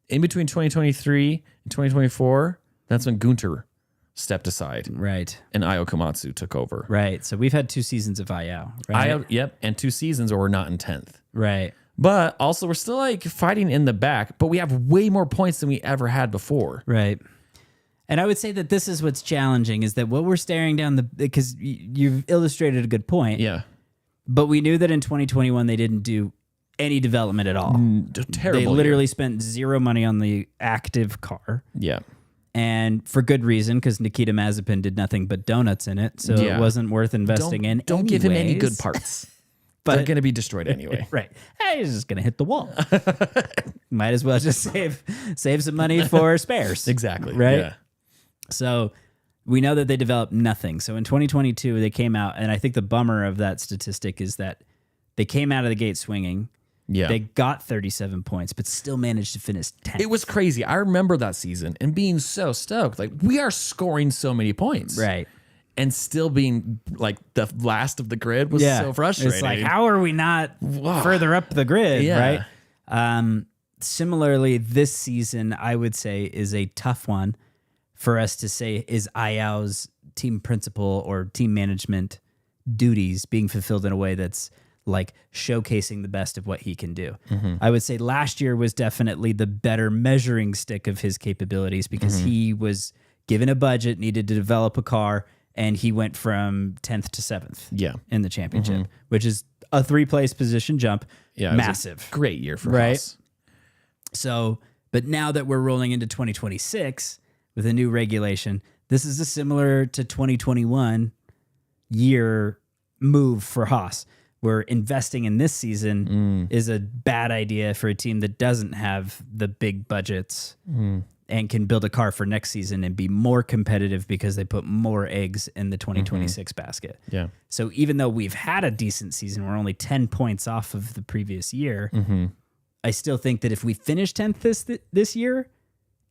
In between 2023 and 2024, that's when Gunter stepped aside Right. and Io Komatsu took over. Right. So we've had 2 seasons of IO, right? Yep. And 2 seasons where we're not in 10th. Right. But also we're still like fighting in the back, but we have way more points than we ever had before. Right. And I would say that this is what's challenging is that what we're staring down because you've illustrated a good point. Yeah. But we knew that in 2021 they didn't do any development at all. Terrible. They literally spent zero money on the active car. Yeah. And for good reason, because Nikita Mazepin did nothing but donuts in it. So Yeah. it wasn't worth investing in. Don't give him any anyways. good parts. But they're going to be destroyed anyway. right. Hey, he's just going to hit the wall. Might as well just save some money for spares. Exactly. Right? Yeah. So we know that they developed nothing. So in 2022, they came out, and I think the bummer of that statistic is that they came out of the gate swinging. Yeah. They got 37 points, but still managed to finish 10th. It was crazy. I remember that season and being so stoked. Like, we are scoring so many points. Right. And still being like the last of the grid was so frustrating. It's like, how are we not further up the grid, Yeah. right? Similarly, this season, I would say, is a tough one for us to say, is IAO's team principal or team management duties being fulfilled in a way that's like showcasing the best of what he can do. I would say last year was definitely the better measuring stick of his capabilities because he was given a budget, needed to develop a car, and he went from 10th to 7th in the championship, which is a 3-place position jump. Yeah, it was a massive. great year for Right. us. So, but now that we're rolling into 2026 with a new regulation, this is a similar to 2021 year move for Haas. Where investing in this season is a bad idea for a team that doesn't have the big budgets and can build a car for next season and be more competitive because they put more eggs in the 2026 basket. Yeah. So even though we've had a decent season, we're only 10 points off of the previous year. I still think that if we finish 10th this year,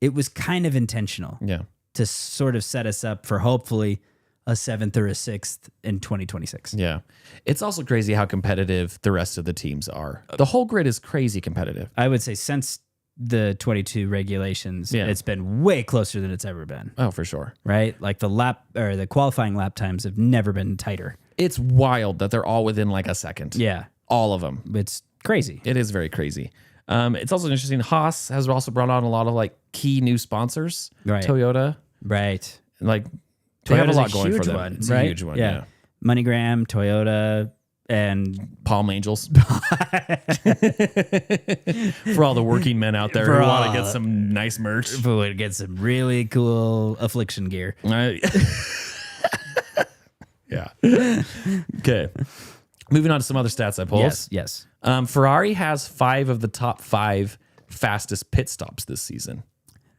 it was kind of intentional Yeah. to sort of set us up for hopefully a 7th or a 6th in 2026. Yeah. It's also crazy how competitive the rest of the teams are. The whole grid is crazy competitive. I would say since the 22 regulations, Yeah. it's been way closer than it's ever been, Oh, for sure. right? Like the qualifying lap times have never been tighter. It's wild that they're all within like a second. Yeah. All of them. It's crazy. It is very crazy. It's also interesting. Haas has also brought on a lot of like key new sponsors. Right. Toyota. Right. Like they have a Toyota's lot going for huge them. one, It's right? a huge one. Yeah. MoneyGram, Toyota, and Palm Angels. For all the working men out there For who want all- to get some nice merch. would get some really cool affliction gear. Yeah. Okay. Moving on to some other stats I pulled. Yes. Ferrari has 5 of the top 5 fastest pit stops this season.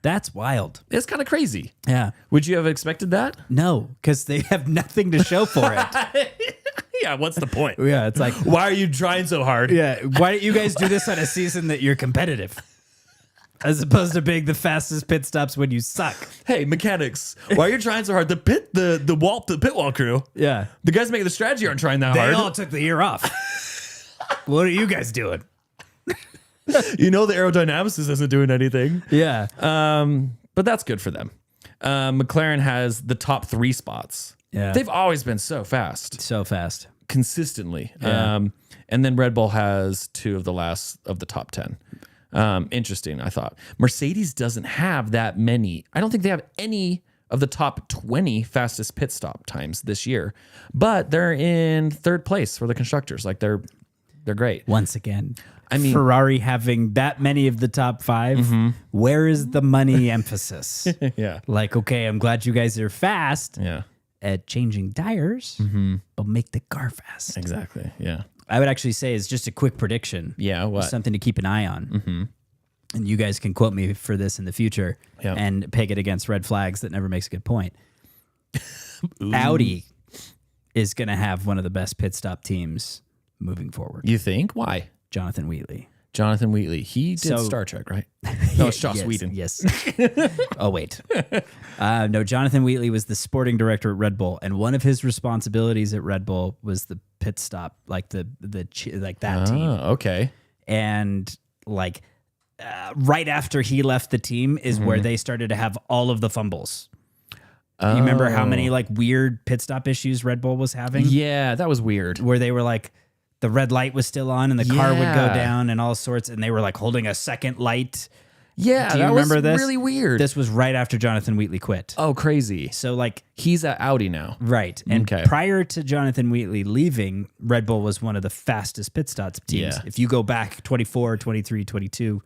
That's wild. It's kind of crazy. Yeah. Would you have expected that? No, because they have nothing to show for it. Yeah, what's the point? Yeah, it's like, Why are you trying so hard? yeah, why don't you guys do this on a season that you're competitive? as opposed to being the fastest pit stops when you suck. Hey, mechanics, why are you trying so hard? The pit wall crew. Yeah. The guys making the strategy aren't trying that They hard. all took the year off. What are you guys doing? You know the aerodynamics isn't doing anything. Yeah. But that's good for them. McLaren has the top 3 spots. Yeah. They've always been so fast, So fast. consistently. Yeah. And then Red Bull has 2 of the last of the top 10. Interesting, I thought. Mercedes doesn't have that many. I don't think they have any of the top 20 fastest pit stop times this year, but they're in 3rd place for the constructors. Like they're great. Once again, I mean- Ferrari having that many of the top 5, where is the money emphasis? Yeah. Like, okay, I'm glad you guys are fast Yeah. at changing tires, but make the car fast. Exactly. Yeah. I would actually say is just a quick prediction. Yeah, what? Something to keep an eye on. And you guys can quote me for this in the future Yeah. and peg it against red flags that never makes a good point. Audi is going to have one of the best pit stop teams moving forward. You think? Why? Jonathan Wheatley. Jonathan Wheatley. He did So- Star Trek, right? No, it's Joss Yes, Whedon. Yes. Oh, wait. No, Jonathan Wheatley was the sporting director at Red Bull, and one of his responsibilities at Red Bull was the pit stop, like that team. Oh, okay. And like right after he left the team is where they started to have all of the fumbles. You remember how many like weird pit stop issues Red Bull was having? Yeah, that was weird. Where they were like, the red light was still on and the car would go Yeah. down and all sorts, and they were like holding a second light. Yeah, Do you that remember was this? really weird. This was right after Jonathan Wheatley quit. Oh, crazy. So like, He's at Audi now. right. And Okay. prior to Jonathan Wheatley leaving, Red Bull was one of the fastest pit stops teams. Yeah. If you go back 24, 23, 22,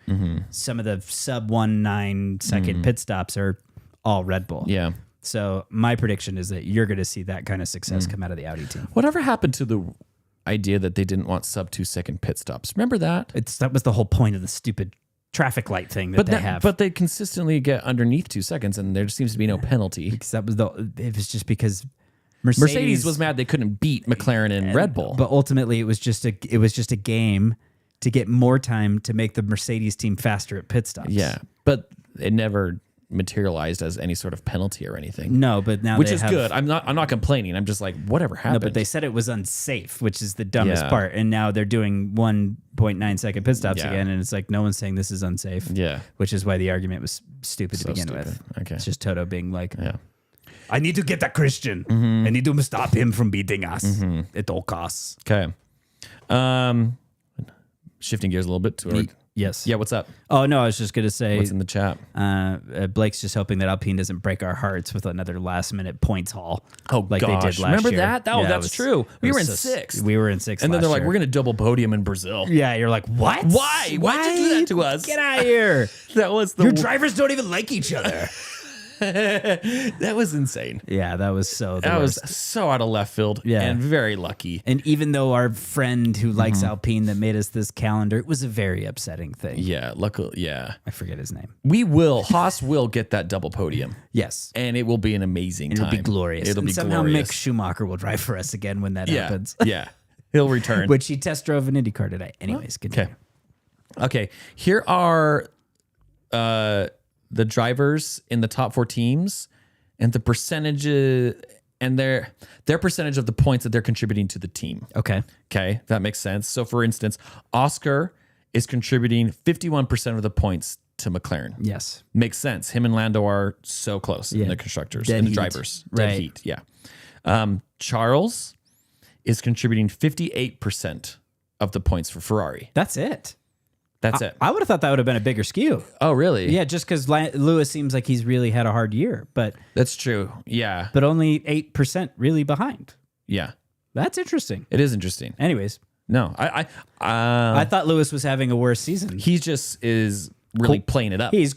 some of the sub 1.9 second pit stops are all Red Bull. Yeah. So my prediction is that you're going to see that kind of success come out of the Audi team. Whatever happened to the idea that they didn't want sub 2 second pit stops? Remember that? That was the whole point of the stupid traffic light thing that they have. But they consistently get underneath 2 seconds, and there seems to be no penalty. because it was just because Mercedes was mad they couldn't beat McLaren and Red Bull. But ultimately, it was just a game to get more time to make the Mercedes team faster at pit stops. Yeah, but it never materialized as any sort of penalty or anything. No, but now Which they is have, good. I'm not complaining. I'm just like, whatever happened. No, but they said it was unsafe, which is the dumbest Yeah. part. And now they're doing 1.9 second pit stops Yeah. again, and it's like no one's saying this is unsafe. Yeah. which is why the argument was stupid to So begin stupid. with. Okay. It's just Toto being like, Yeah. I need to get that Christian. I need to stop him from beating us at all costs. Okay. Shifting gears a little bit toward. Yes. Yeah, what's up? Oh no, I was just gonna say What's in the chat? Blake's just hoping that Alpine doesn't break our hearts with another last minute points haul. Oh, like they did gosh. last Remember year. that? Yeah, That's true. We were in sixth. We were in sixth. And then they're last like, year. we're going to double podium in Brazil. Yeah, you're like, what? Why? Why'd you do that to us? Get out of here. That was the Your drivers don't even like each other. that was insane. Yeah, that was so. That was so out of left field. Yeah. And very lucky. And even though our friend who likes Alpine that made us this calendar, it was a very upsetting thing. Yeah, luckily, yeah. I forget his name. Haas will get that double podium. Yes. And it will be an amazing It'll time. be glorious. It'll and be somehow glorious. Mick Schumacher will drive for us again when that happens. Yeah. He'll return. Which he test drove in IndyCar today. Anyways, continue. Okay. Here are the drivers in the top 4 teams and the percentages and their percentage of the points that they're contributing to the team. Okay. Okay, that makes sense. So for instance, Oscar is contributing 51% of the points to McLaren. Yes. Makes sense. Him and Lando are so close in the constructors Dead and the heat. drivers. Dead Right. heat, yeah. Charles is contributing 58% of the points for Ferrari. That's it. That's it. I would have thought that would have been a bigger skew. Oh, really? Yeah, just because Lewis seems like he's really had a hard year, but That's true. Yeah. only 8% really behind. Yeah. That's interesting. It is interesting. Anyways, No, I thought Lewis was having a worse season. he just is really playing it up. He's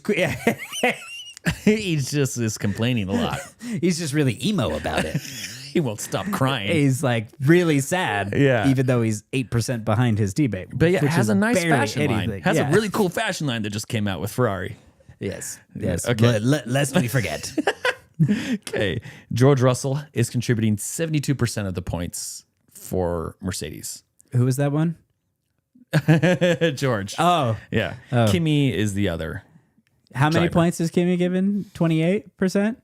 He just is complaining a lot. he's just really emo about it. He won't stop crying. He's like really sad, Yeah. even though he's 8% behind his teammate. But yeah, it which has is a nice barely fashion line. anything. Has Yeah. a really cool fashion line that just came out with Ferrari. yes. Okay. Lest we forget. Okay. George Russell is contributing 72% of the points for Mercedes. Who was that one? George. Oh, Yeah. Kimi is the other. How many driver. points is Kimi given? 28%?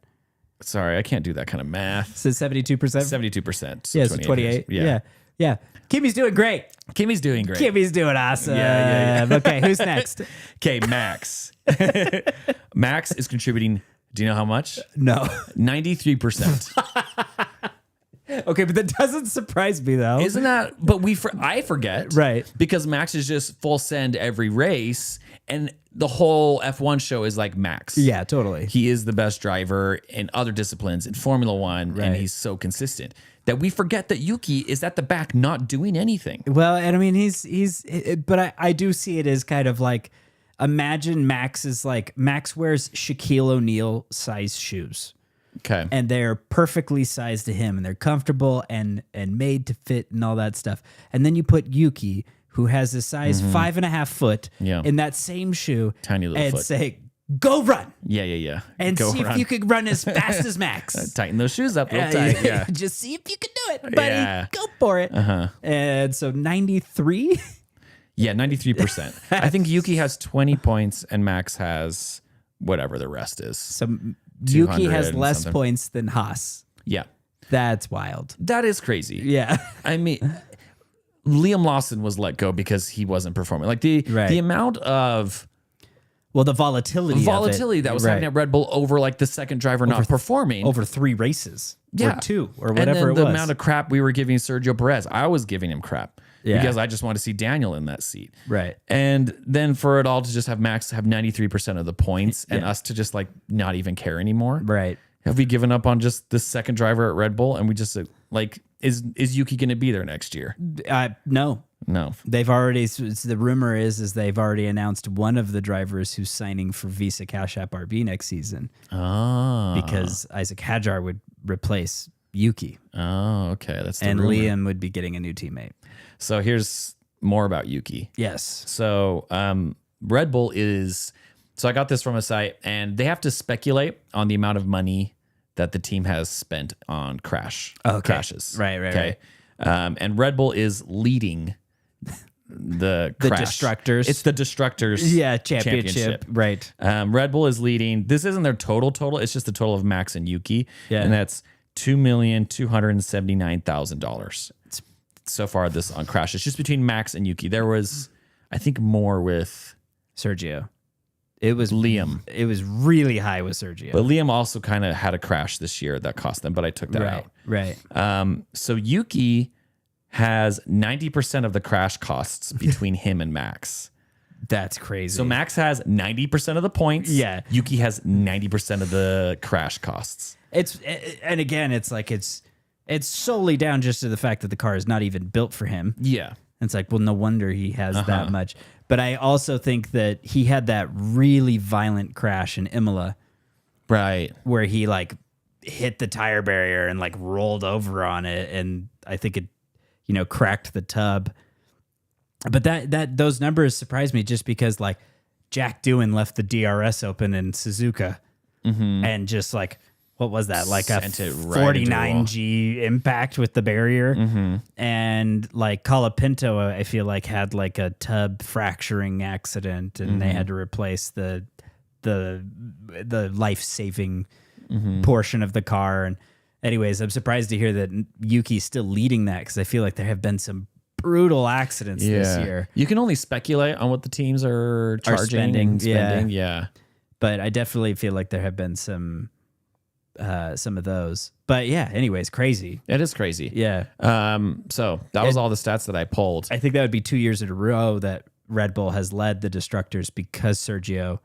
Sorry, I can't do that kind of math. So 72%? 72%. Yeah, so 28. Yeah. Kimi's doing great. Kimi's doing great. Kimi's doing awesome. Yeah. Okay, who's next? Okay, Max. Max is contributing, do you know how much? No. 93%. Okay, but that doesn't surprise me though. Isn't that, but I forget. Right. Because Max is just full send every race, and the whole F1 show is like Max. Yeah, totally. He is the best driver in other disciplines, in Formula One, Right. and he's so consistent that we forget that Yuki is at the back not doing anything. Well, and I mean, but I do see it as kind of like, imagine Max wears Shaquille O'Neal size shoes. Okay. And they're perfectly sized to him, and they're comfortable and made to fit and all that stuff. And then you put Yuki, who has a size 5.5 foot, Yeah. in that same shoe, Tiny little and foot. say, "Go run Yeah. and Go see run. if you can run as fast as Max." Tighten those shoes up real tight. Yeah. Just see if you can do it, buddy. Yeah. Go for it. And so 93. Yeah, 93%. I think Yuki has 20 points and Max has whatever the rest is. So Yuki has 200 less something. points than Haas. Yeah. That's wild. That is crazy. Yeah. I mean, Liam Lawson was let go because he wasn't performing. Like the amount of Well, the volatility that was happening at Red Bull over like the second driver not performing. over 3 races. Yeah. Or 2 or and whatever then it the was. amount of crap we were giving Sergio Perez. I was giving him crap Yeah. because I just want to see Daniel in that seat. Right. And then for it all to just have Max have 93% of the points and us to just like not even care anymore. Right. Have we given up on just the second driver at Red Bull and we just like is Yuki going to be there next year? No. No. They've already, the rumor is they've already announced one of the drivers who's signing for Visa Cash App RB next season. Because Isaac Hadjar would replace Yuki. Oh, okay. That's the And rumor. Liam would be getting a new teammate. So here's more about Yuki. Yes. So Red Bull is, so I got this from a site and they have to speculate on the amount of money that the team has spent on crashes. Right. And Red Bull is leading the crash. Destructors. It's the Destructors championship. Right. Red Bull is leading. This isn't their total. It's just the total of Max and Yuki. Yeah. And that's $2,279,000 so far this on crashes. Just between Max and Yuki. There was, I think, more with Sergio. It was Liam. It was really high with Sergio. But Liam also kind of had a crash this year that cost them, but I took that out. Right. So Yuki has 90% of the crash costs between him and Max. That's crazy. So Max has 90% of the points. Yeah. Yuki has 90% of the crash costs. And again, it's like it's solely down just to the fact that the car is not even built for him. Yeah. And it's like, well, no wonder he has that much. But I also think that he had that really violent crash in Imola Right. where he like hit the tire barrier and like rolled over on it, and I think it, cracked the tub. But that those numbers surprised me just because like Jack Doohan left the DRS open in Suzuka and just like, what was that? Like Sent a it right into the wall. 49G impact with the barrier. And like Colapinto, I feel like had like a tub fracturing accident and they had to replace the life-saving portion of the car. And anyways, I'm surprised to hear that Yuki's still leading that because I feel like there have been some brutal accidents this year. You can only speculate on what the teams are charging and spending. Yeah. But I definitely feel like there have been some of those. But yeah, anyways, crazy. It is crazy. Yeah. So that was all the stats that I pulled. I think that would be 2 years in a row that Red Bull has led the Destructors because Sergio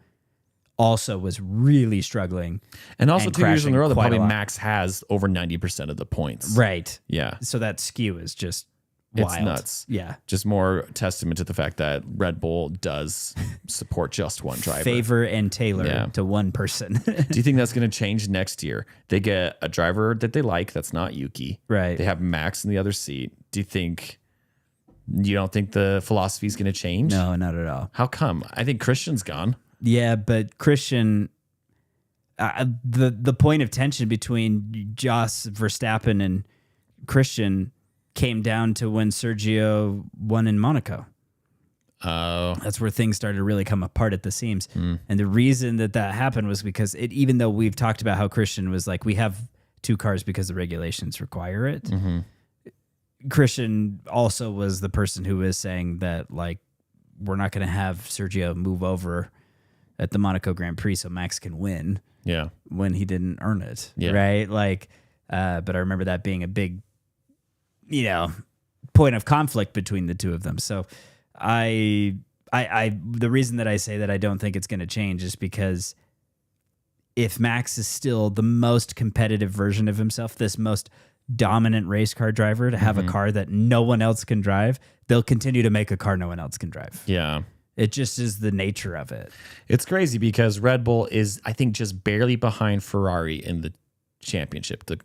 also was really struggling. And also and 2 years in a row that crashing quite probably a lot. Max has over 90% of the points. Right. Yeah. So that skew is just It's wild. nuts. Yeah. Just more testament to the fact that Red Bull does support just one driver. Favor and tailor to one person. Do you think that's going to change next year? They get a driver that they like that's not Yuki. Right. They have Max in the other seat. You don't think the philosophy is going to change? No, not at all. How come? I think Christian's gone. Yeah, but Christian, the point of tension between Jos Verstappen and Christian came down to when Sergio won in Monaco. Oh. That's where things started to really come apart at the seams. And the reason that happened was because even though we've talked about how Christian was like, we have 2 cars because the regulations require it. Christian also was the person who was saying that, like, we're not going to have Sergio move over at the Monaco Grand Prix so Max can win. Yeah. When he didn't earn it. Yeah. Right. Like, but I remember that being a big, point of conflict between the two of them. So the reason that I say that I don't think it's going to change is because if Max is still the most competitive version of himself, this most dominant race car driver to have a car that no one else can drive, they'll continue to make a car no one else can drive. Yeah. It just is the nature of it. It's crazy because Red Bull is, I think, just barely behind Ferrari in the championship, the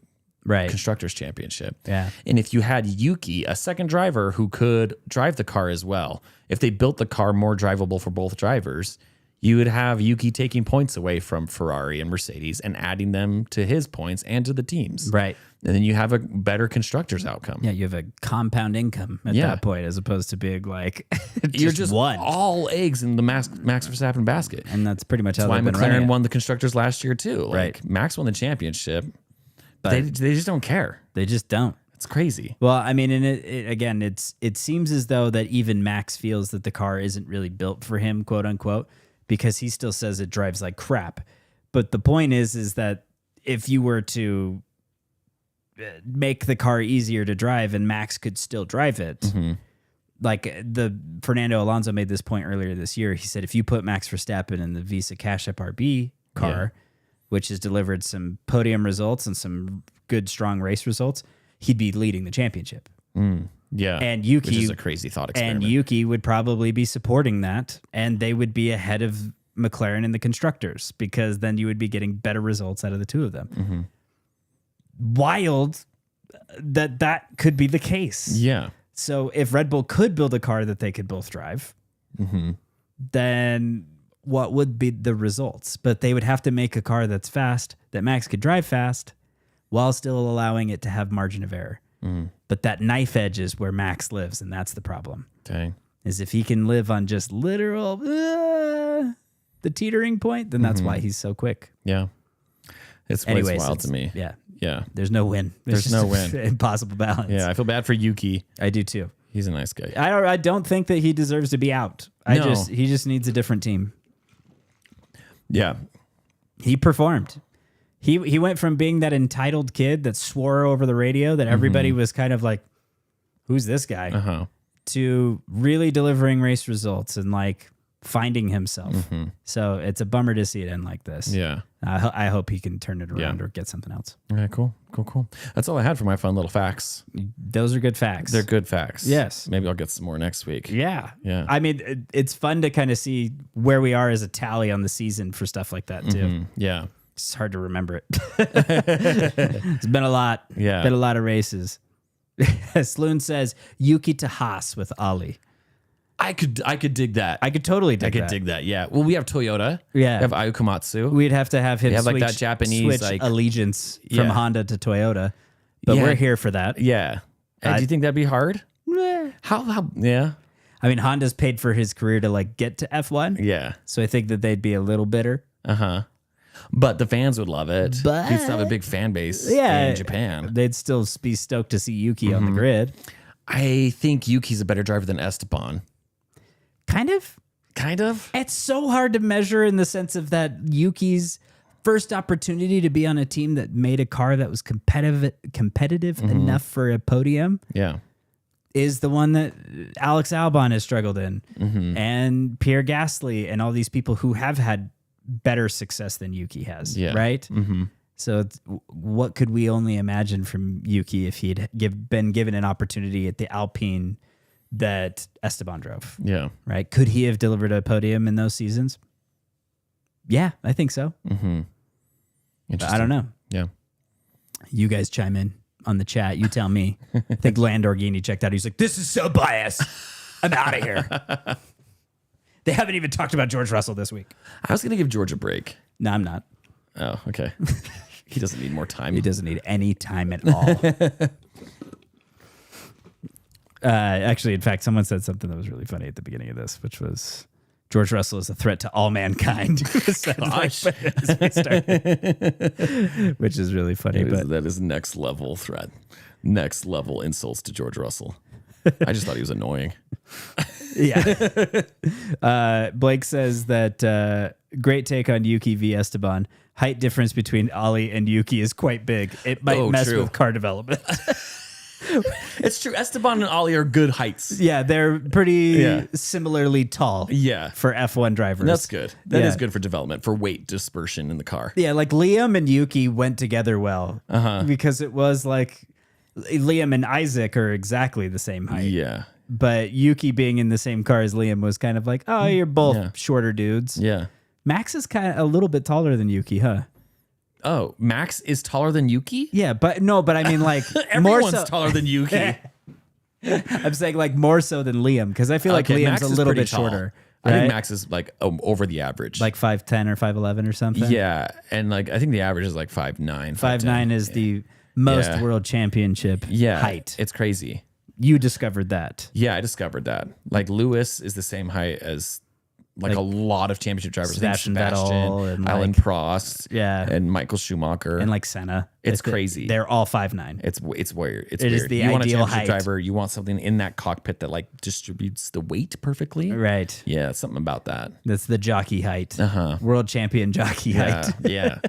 Constructors' Championship. Yeah. And if you had Yuki, a second driver who could drive the car as well, if they built the car more drivable for both drivers, you would have Yuki taking points away from Ferrari and Mercedes and adding them to his points and to the teams. Right. And then you have a better constructors outcome. Yeah, you have a compound income at that point, as opposed to being like you're just one. all eggs in the Max Verstappen basket. And that's pretty much how That's why they've been running McLaren it. won the constructors last year too. Like, Max won the championship, but they just don't care. They just don't. It's crazy. Well, I mean, and it seems as though that even Max feels that the car isn't really built for him, quote unquote, because he still says it drives like crap. But the point is that if you were to make the car easier to drive and Max could still drive it, like the Fernando Alonso made this point earlier this year. He said, if you put Max Verstappen in the Visa Cash App RB car, which has delivered some podium results and some good, strong race results, he'd be leading the championship. Yeah. And Yuki, which is a crazy thought experiment. And Yuki would probably be supporting that, and they would be ahead of McLaren in the constructors, because then you would be getting better results out of the two of them. Wild that could be the case. Yeah. So if Red Bull could build a car that they could both drive, then what would be the results? But they would have to make a car that's fast, that Max could drive fast, while still allowing it to have margin of error. But that knife edge is where Max lives, and that's the problem. Dang. Is if he can live on just literal the teetering point, then that's why he's so quick. Yeah. It's wild to me. Yeah. Yeah. There's no win. There's no win. Impossible balance. Yeah. I feel bad for Yuki. I do too. He's a nice guy. I don't think that he deserves to be out. He just needs a different team. Yeah. He performed. He went from being that entitled kid that swore over the radio that everybody was kind of like, who's this guy? To really delivering race results and like finding himself. So it's a bummer to see it end like this. Yeah. I hope he can turn it around or get something else. Okay, cool. That's all I had for my fun little facts. Those are good facts. They're good facts. Yes. Maybe I'll get some more next week. Yeah. Yeah. I mean, it's fun to kind of see where we are as a tally on the season for stuff like that too. Yeah. It's hard to remember it. It's been a lot. Yeah. Been a lot of races. Sloon says Yuki to Haas with Ali. I could dig that. I could totally dig that. dig that. Yeah. Well, we have Toyota. Yeah. We have Ayu Komatsu. We'd have to have him have, like, switch, that Japanese, switch like- allegiance from Yeah. Honda to Toyota. But Yeah. we're here for that. Yeah. Do you think that'd be hard? How? Yeah. I mean, Honda's paid for his career to like get to F1. Yeah. So I think that they'd be a little bitter. But the fans would love it. But- He'd still have a big fan base Yeah. in Japan. They'd still be stoked to see Yuki on the grid. I think Yuki's a better driver than Esteban. Kind of. Kind of. It's so hard to measure in the sense of that Yuki's first opportunity to be on a team that made a car that was competitive enough for a podium Yeah. is the one that Alex Albon has struggled in, and Pierre Gasly and all these people who have had better success than Yuki has. Yeah. Right. So what could we only imagine from Yuki if he'd been given an opportunity at the Alpine that Esteban drove? Yeah. Right? Could he have delivered a podium in those seasons? Yeah, I think so. But I don't know. Yeah. You guys chime in on the chat. You tell me. I think Landorghini checked out. He's like, this is so biased. I'm out of here. They haven't even talked about George Russell this week. I was going to give George a break. No, I'm not. Oh, okay. He doesn't need more time. He doesn't need any time at all. Actually, in fact, someone said something that was really funny at the beginning of this, which was George Russell is a threat to all mankind. It was said Gosh. as we started, which is really funny. But That is next level threat. Next level insults to George Russell. I just thought he was annoying. yeah. Blake says that great take on Yuki v. Esteban. Height difference between Ollie and Yuki is quite big. It might mess true. with car development. It's true. Esteban and Ollie are good heights. Yeah, they're pretty Yeah. similarly tall. Yeah. For F1 drivers. That's good. That is Yeah. good for development, for weight dispersion in the car. Yeah, like Liam and Yuki went together well. Because it was like Liam and Isaac are exactly the same height. Yeah. But Yuki being in the same car as Liam was kind of like, oh, you're both Yeah. shorter dudes. Yeah. Max is kind of a little bit taller than Yuki, huh? Oh, Max is taller than Yuki? Yeah, but I mean like Everyone's more so. taller than Yuki. I'm saying like more so than Liam because I feel like Okay, Liam's Max a is little pretty bit tall. shorter. I think right? Max is like over the average. Like 5'10" or 5'11" or something. yeah, and like I think the average is like 5'9". 5'9" is the most Yeah. world championship height. It's crazy. You discovered that. Yeah, I discovered that. Like Lewis is the same height as like a lot of championship drivers. I think Sebastian Vettel and, Alan like- Prost, Yeah. and Michael Schumacher. And like Senna. It's crazy. They're all 5'9". It's weird. It's It is weird. the You want a ideal championship height. driver. You want something in that cockpit that like distributes the weight perfectly. Right. Yeah, something about that. That's the jockey height. World champion jockey height. Yeah.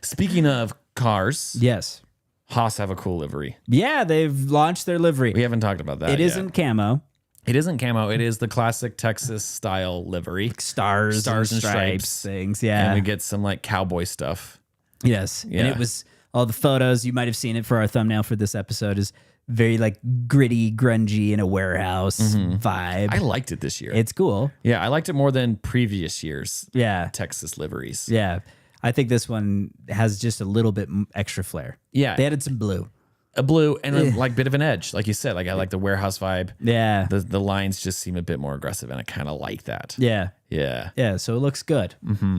Speaking of cars, Yes. Haas have a cool livery. Yeah, they've launched their livery. We haven't talked about that. It yet. isn't camo. It isn't camo. It is the classic Texas style livery. Stars and stripes things. Yeah. And we get some like cowboy stuff. Yes. And Yeah. it was all the photos. You might have seen it for our thumbnail for this episode is very like gritty, grungy in a warehouse vibe. I liked it this year. It's cool. Yeah, I liked it more than previous years' Yeah. Texas liveries. Yeah. I think this one has just a little bit extra flair. Yeah. They added some blue. A blue and a like bit of an edge. Like you said, like I like the warehouse vibe. Yeah. The lines just seem a bit more aggressive and I kind of like that. Yeah. Yeah. Yeah. So it looks good.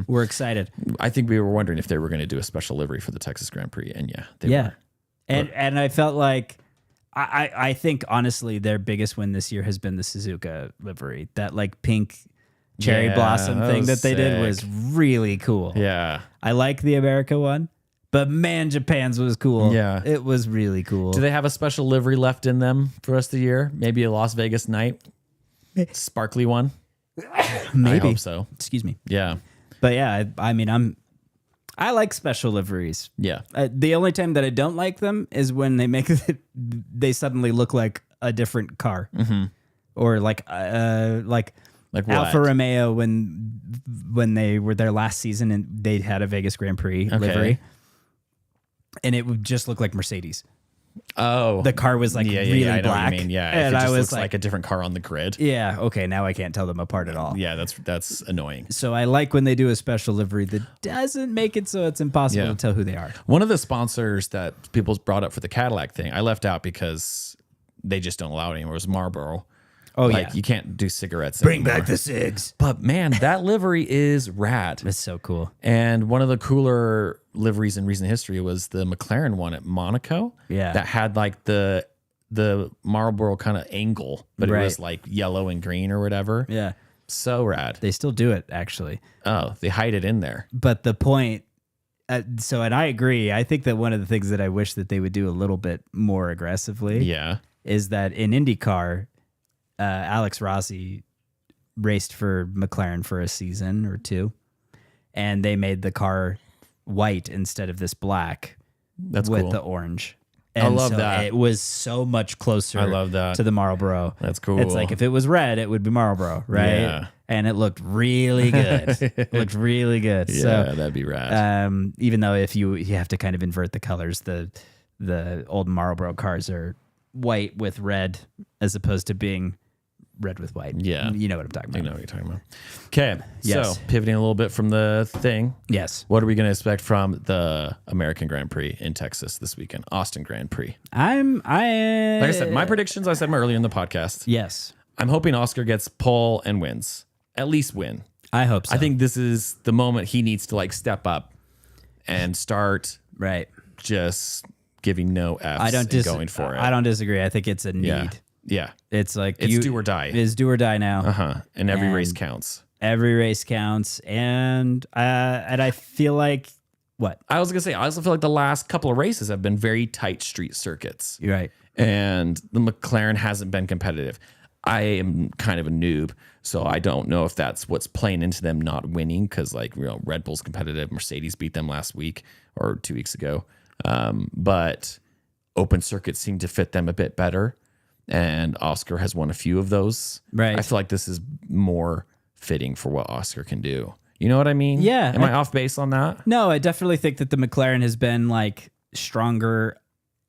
We're excited. I think we were wondering if they were going to do a special livery for the Texas Grand Prix. And yeah, they Yeah. were. And I felt like I think honestly their biggest win this year has been the Suzuka livery. That like pink cherry Yeah, blossom that thing was that they did sick. was really cool. Yeah. I like the America one, but man, Japan's was cool. Yeah. It was really cool. Do they have a special livery left in them for the rest of the year? Maybe a Las Vegas night? Sparkly one? Maybe. I hope so. Excuse me. Yeah. But yeah, I mean, I like special liveries. Yeah. The only time that I don't like them is when they make they suddenly look like a different car, or like Like what? Alfa Romeo when they were their last season and they had a Vegas Grand Prix livery, and it would just look like Mercedes. Oh. The car was like really I know black. what you mean. Yeah. And If it I just was looks like like, a different car on the grid. yeah, okay, now I can't tell them apart at all. Yeah, that's annoying. So I like when they do a special livery that doesn't make it so it's impossible Yeah. to tell who they are. One of the sponsors that people brought up for the Cadillac thing, I left out because they just don't allow it anymore. It was Marlboro. Oh Like yeah, you can't do cigarettes anymore. cigs. But man, that livery is rad. It's so cool. And one of the cooler liveries in recent history was the McLaren one at Monaco. Yeah. That had like the Marlboro kind of angle, but it was Right. like yellow and green or whatever. Yeah, So rad. they still do it actually. Oh, they hide it in there. But the point, and I agree. I think that one of the things that I wish that they would do a little bit more aggressively Yeah. is that in IndyCar, Alex Rossi raced for McLaren for a season or two, and they made the car white instead of this black That's with cool. the orange. And love so that. It was so much closer I love that. to the Marlboro. That's cool. It's like if it was red, it would be Marlboro, right? Yeah. And it looked really good. It looked really good. Yeah, So that'd be rad. even though if you have to kind of invert the colors, the old Marlboro cars are white with red as opposed to being red with white. Yeah. You know what I'm talking I about. know what you're talking about. Okay. Yes. So pivoting a little bit from the thing, Yes. what are we going to expect from the American Grand Prix in Texas this weekend? Austin Grand Prix. Like Like I said, my predictions, I said them earlier in the podcast. Yes. I'm hoping Oscar gets pole and wins. At least win. I hope so. I think this is the moment he needs to like step up and start right. just giving no F's I don't and going for it. I don't disagree. I think it's a need. Yeah. Yeah. It's like It's do or die. It's do or die now. And every And race counts. Every race counts, and I feel like what I was gonna say, I also feel like the last couple of races have been very tight street circuits. you're right. And the McLaren hasn't been competitive. I am kind of a noob, so I don't know if that's what's playing into them not winning, because like, you know, Red Bull's competitive. Mercedes beat them last week or 2 weeks ago. But open circuits seem to fit them a bit better. And Oscar has won a few of those. Right. I feel like this is more fitting for what Oscar can do. You know what I mean? Yeah. Am I off base on that? No, I definitely think that the McLaren has been like stronger.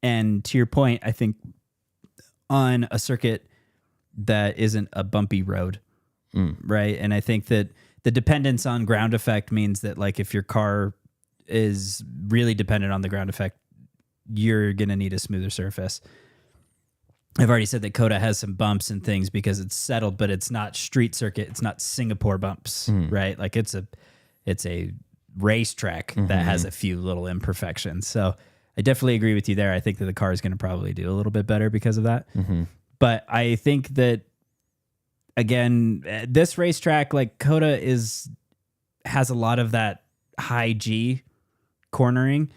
And to your point, I think on a circuit that isn't a bumpy road, right? And I think that the dependence on ground effect means that like if your car is really dependent on the ground effect, you're going to need a smoother surface. I've already said that Coda has some bumps and things because it's settled, but it's not street circuit. It's not Singapore bumps, right? Like it's a racetrack that has a few little imperfections. So I definitely agree with you there. I think that the car is going to probably do a little bit better because of that. But I think that, again, this racetrack, like Coda has a lot of that high G cornering.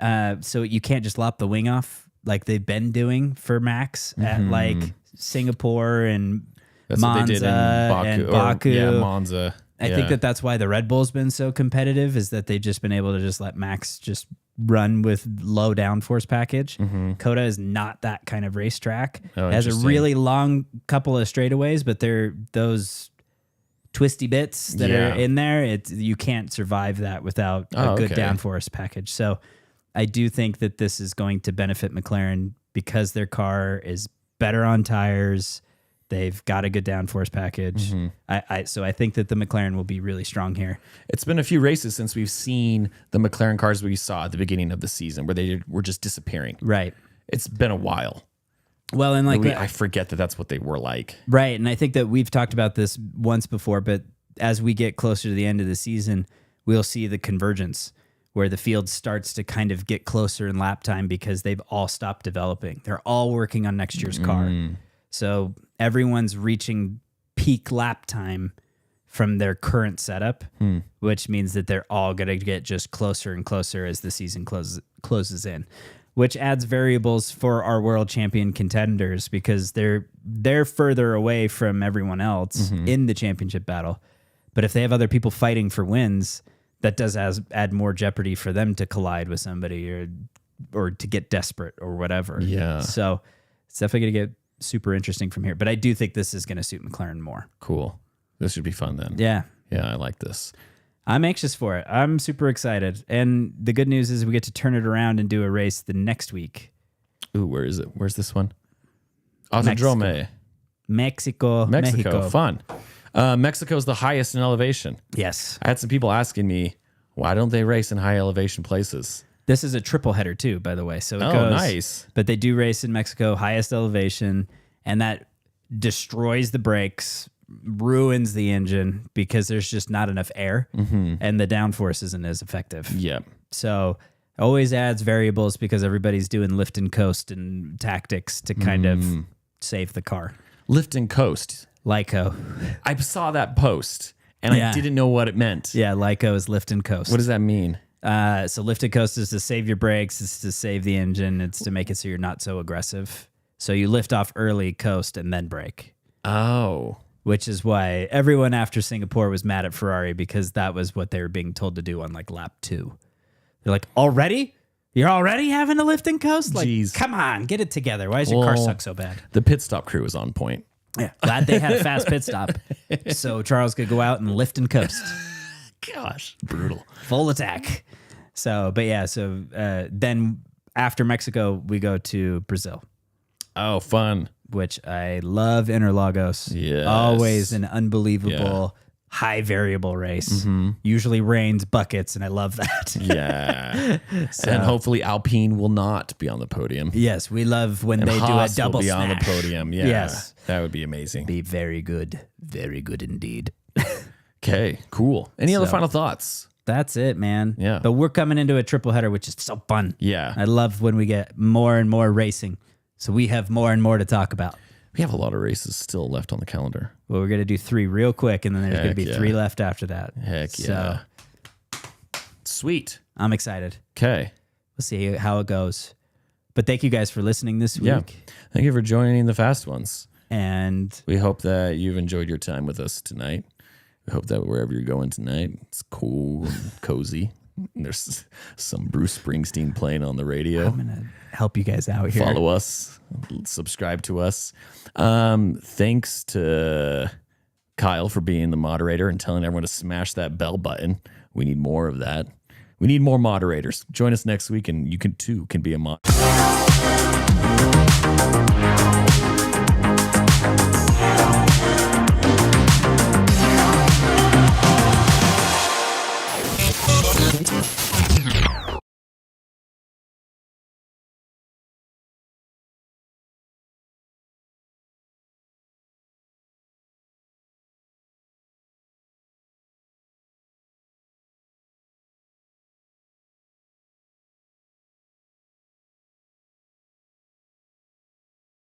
So you can't just lop the wing off like they've been doing for Max at like Singapore and That's Monza what they did in Baku. and Baku. Monza. I think that that's why the Red Bull's been so competitive, is that they've just been able to just let Max just run with low downforce package. Coda is not that kind of racetrack. Oh, It has a interesting. really long couple of straightaways, but they're those twisty bits that are in there. You can't survive that without a good downforce package. So I do think that this is going to benefit McLaren because their car is better on tires. They've got a good downforce package. So I think that the McLaren will be really strong here. It's been a few races since we've seen the McLaren cars we saw at the beginning of the season where they were just disappearing. Right. It's been a while. Well, and like I forget that that's what they were like. right, and I think that we've talked about this once before, but as we get closer to the end of the season, we'll see the convergence where the field starts to kind of get closer in lap time because they've all stopped developing. They're all working on next year's car. So everyone's reaching peak lap time from their current setup, which means that they're all going to get just closer and closer as the season closes in, which adds variables for our world champion contenders because they're further away from everyone else in the championship battle. But if they have other people fighting for wins, that does add more jeopardy for them to collide with somebody or to get desperate or whatever. Yeah. So it's definitely going to get super interesting from here. But I do think this is going to suit McLaren more. Cool. This should be fun then. Yeah. Yeah, I like this. I'm anxious for it. I'm super excited. And the good news is we get to turn it around and do a race the next week. Ooh, where is it? Where's this one? Autodrome. Mexico. Fun. Mexico's the highest in elevation. Yes. I had some people asking me, why don't they race in high elevation places? This is a triple header too, by the way. So it Oh, goes, nice. But they do race in Mexico, highest elevation, and that destroys the brakes, ruins the engine because there's just not enough air and the downforce isn't as effective. Yep. So always adds variables because everybody's doing lift and coast and tactics to kind of save the car. Lift and coast. Lyco. I saw that post and Yeah. I didn't know what it meant. Yeah, Lyco is lift and coast. What does that mean? So lift and coast is to save your brakes, it's to save the engine, it's to make it so you're not so aggressive. So you lift off early, coast, and then brake. Oh. Which is why everyone after Singapore was mad at Ferrari because that was what they were being told to do on like lap 2. They're like, already? You're already having a lift and coast? Like, Jeez. come on, get it together. Why does your car suck so bad? The pit stop crew was on point. Yeah, glad they had a fast pit stop so Charles could go out and lift and coast. Gosh, brutal. Full attack. So, but yeah, so then after Mexico, we go to Brazil, Oh, fun. which I love Interlagos. Yes. Always an unbelievable high variable race. Usually rains buckets, and I love that. Yeah. And hopefully Alpine will not be on the podium. Yes, we love when And they Haas do a double will be on the smash. podium. Yeah. Yes. That would be amazing. Be very good indeed. Okay, cool. Any other So- final thoughts? That's it, man. Yeah. But we're coming into a triple header, which is so fun. Yeah. I love when we get more and more racing. So we have more and more to talk about. We have a lot of races still left on the calendar. Well, we're going to do 3 real quick, and then there's going to be Heck 3 left after that. Heck yeah. Sweet. I'm excited. Okay. We'll see how it goes. But thank you guys for listening this week. Yeah. Thank you for joining the Fast Ones. And we hope that you've enjoyed your time with us tonight. We hope that wherever you're going tonight, it's cool and cozy. And there's some Bruce Springsteen playing on the radio. I'm going to help you guys out here. Follow us. Subscribe to us. Thanks to Kyle for being the moderator and telling everyone to smash that bell button. We need more of that. We need more moderators. Join us next week, and you can be a moderator.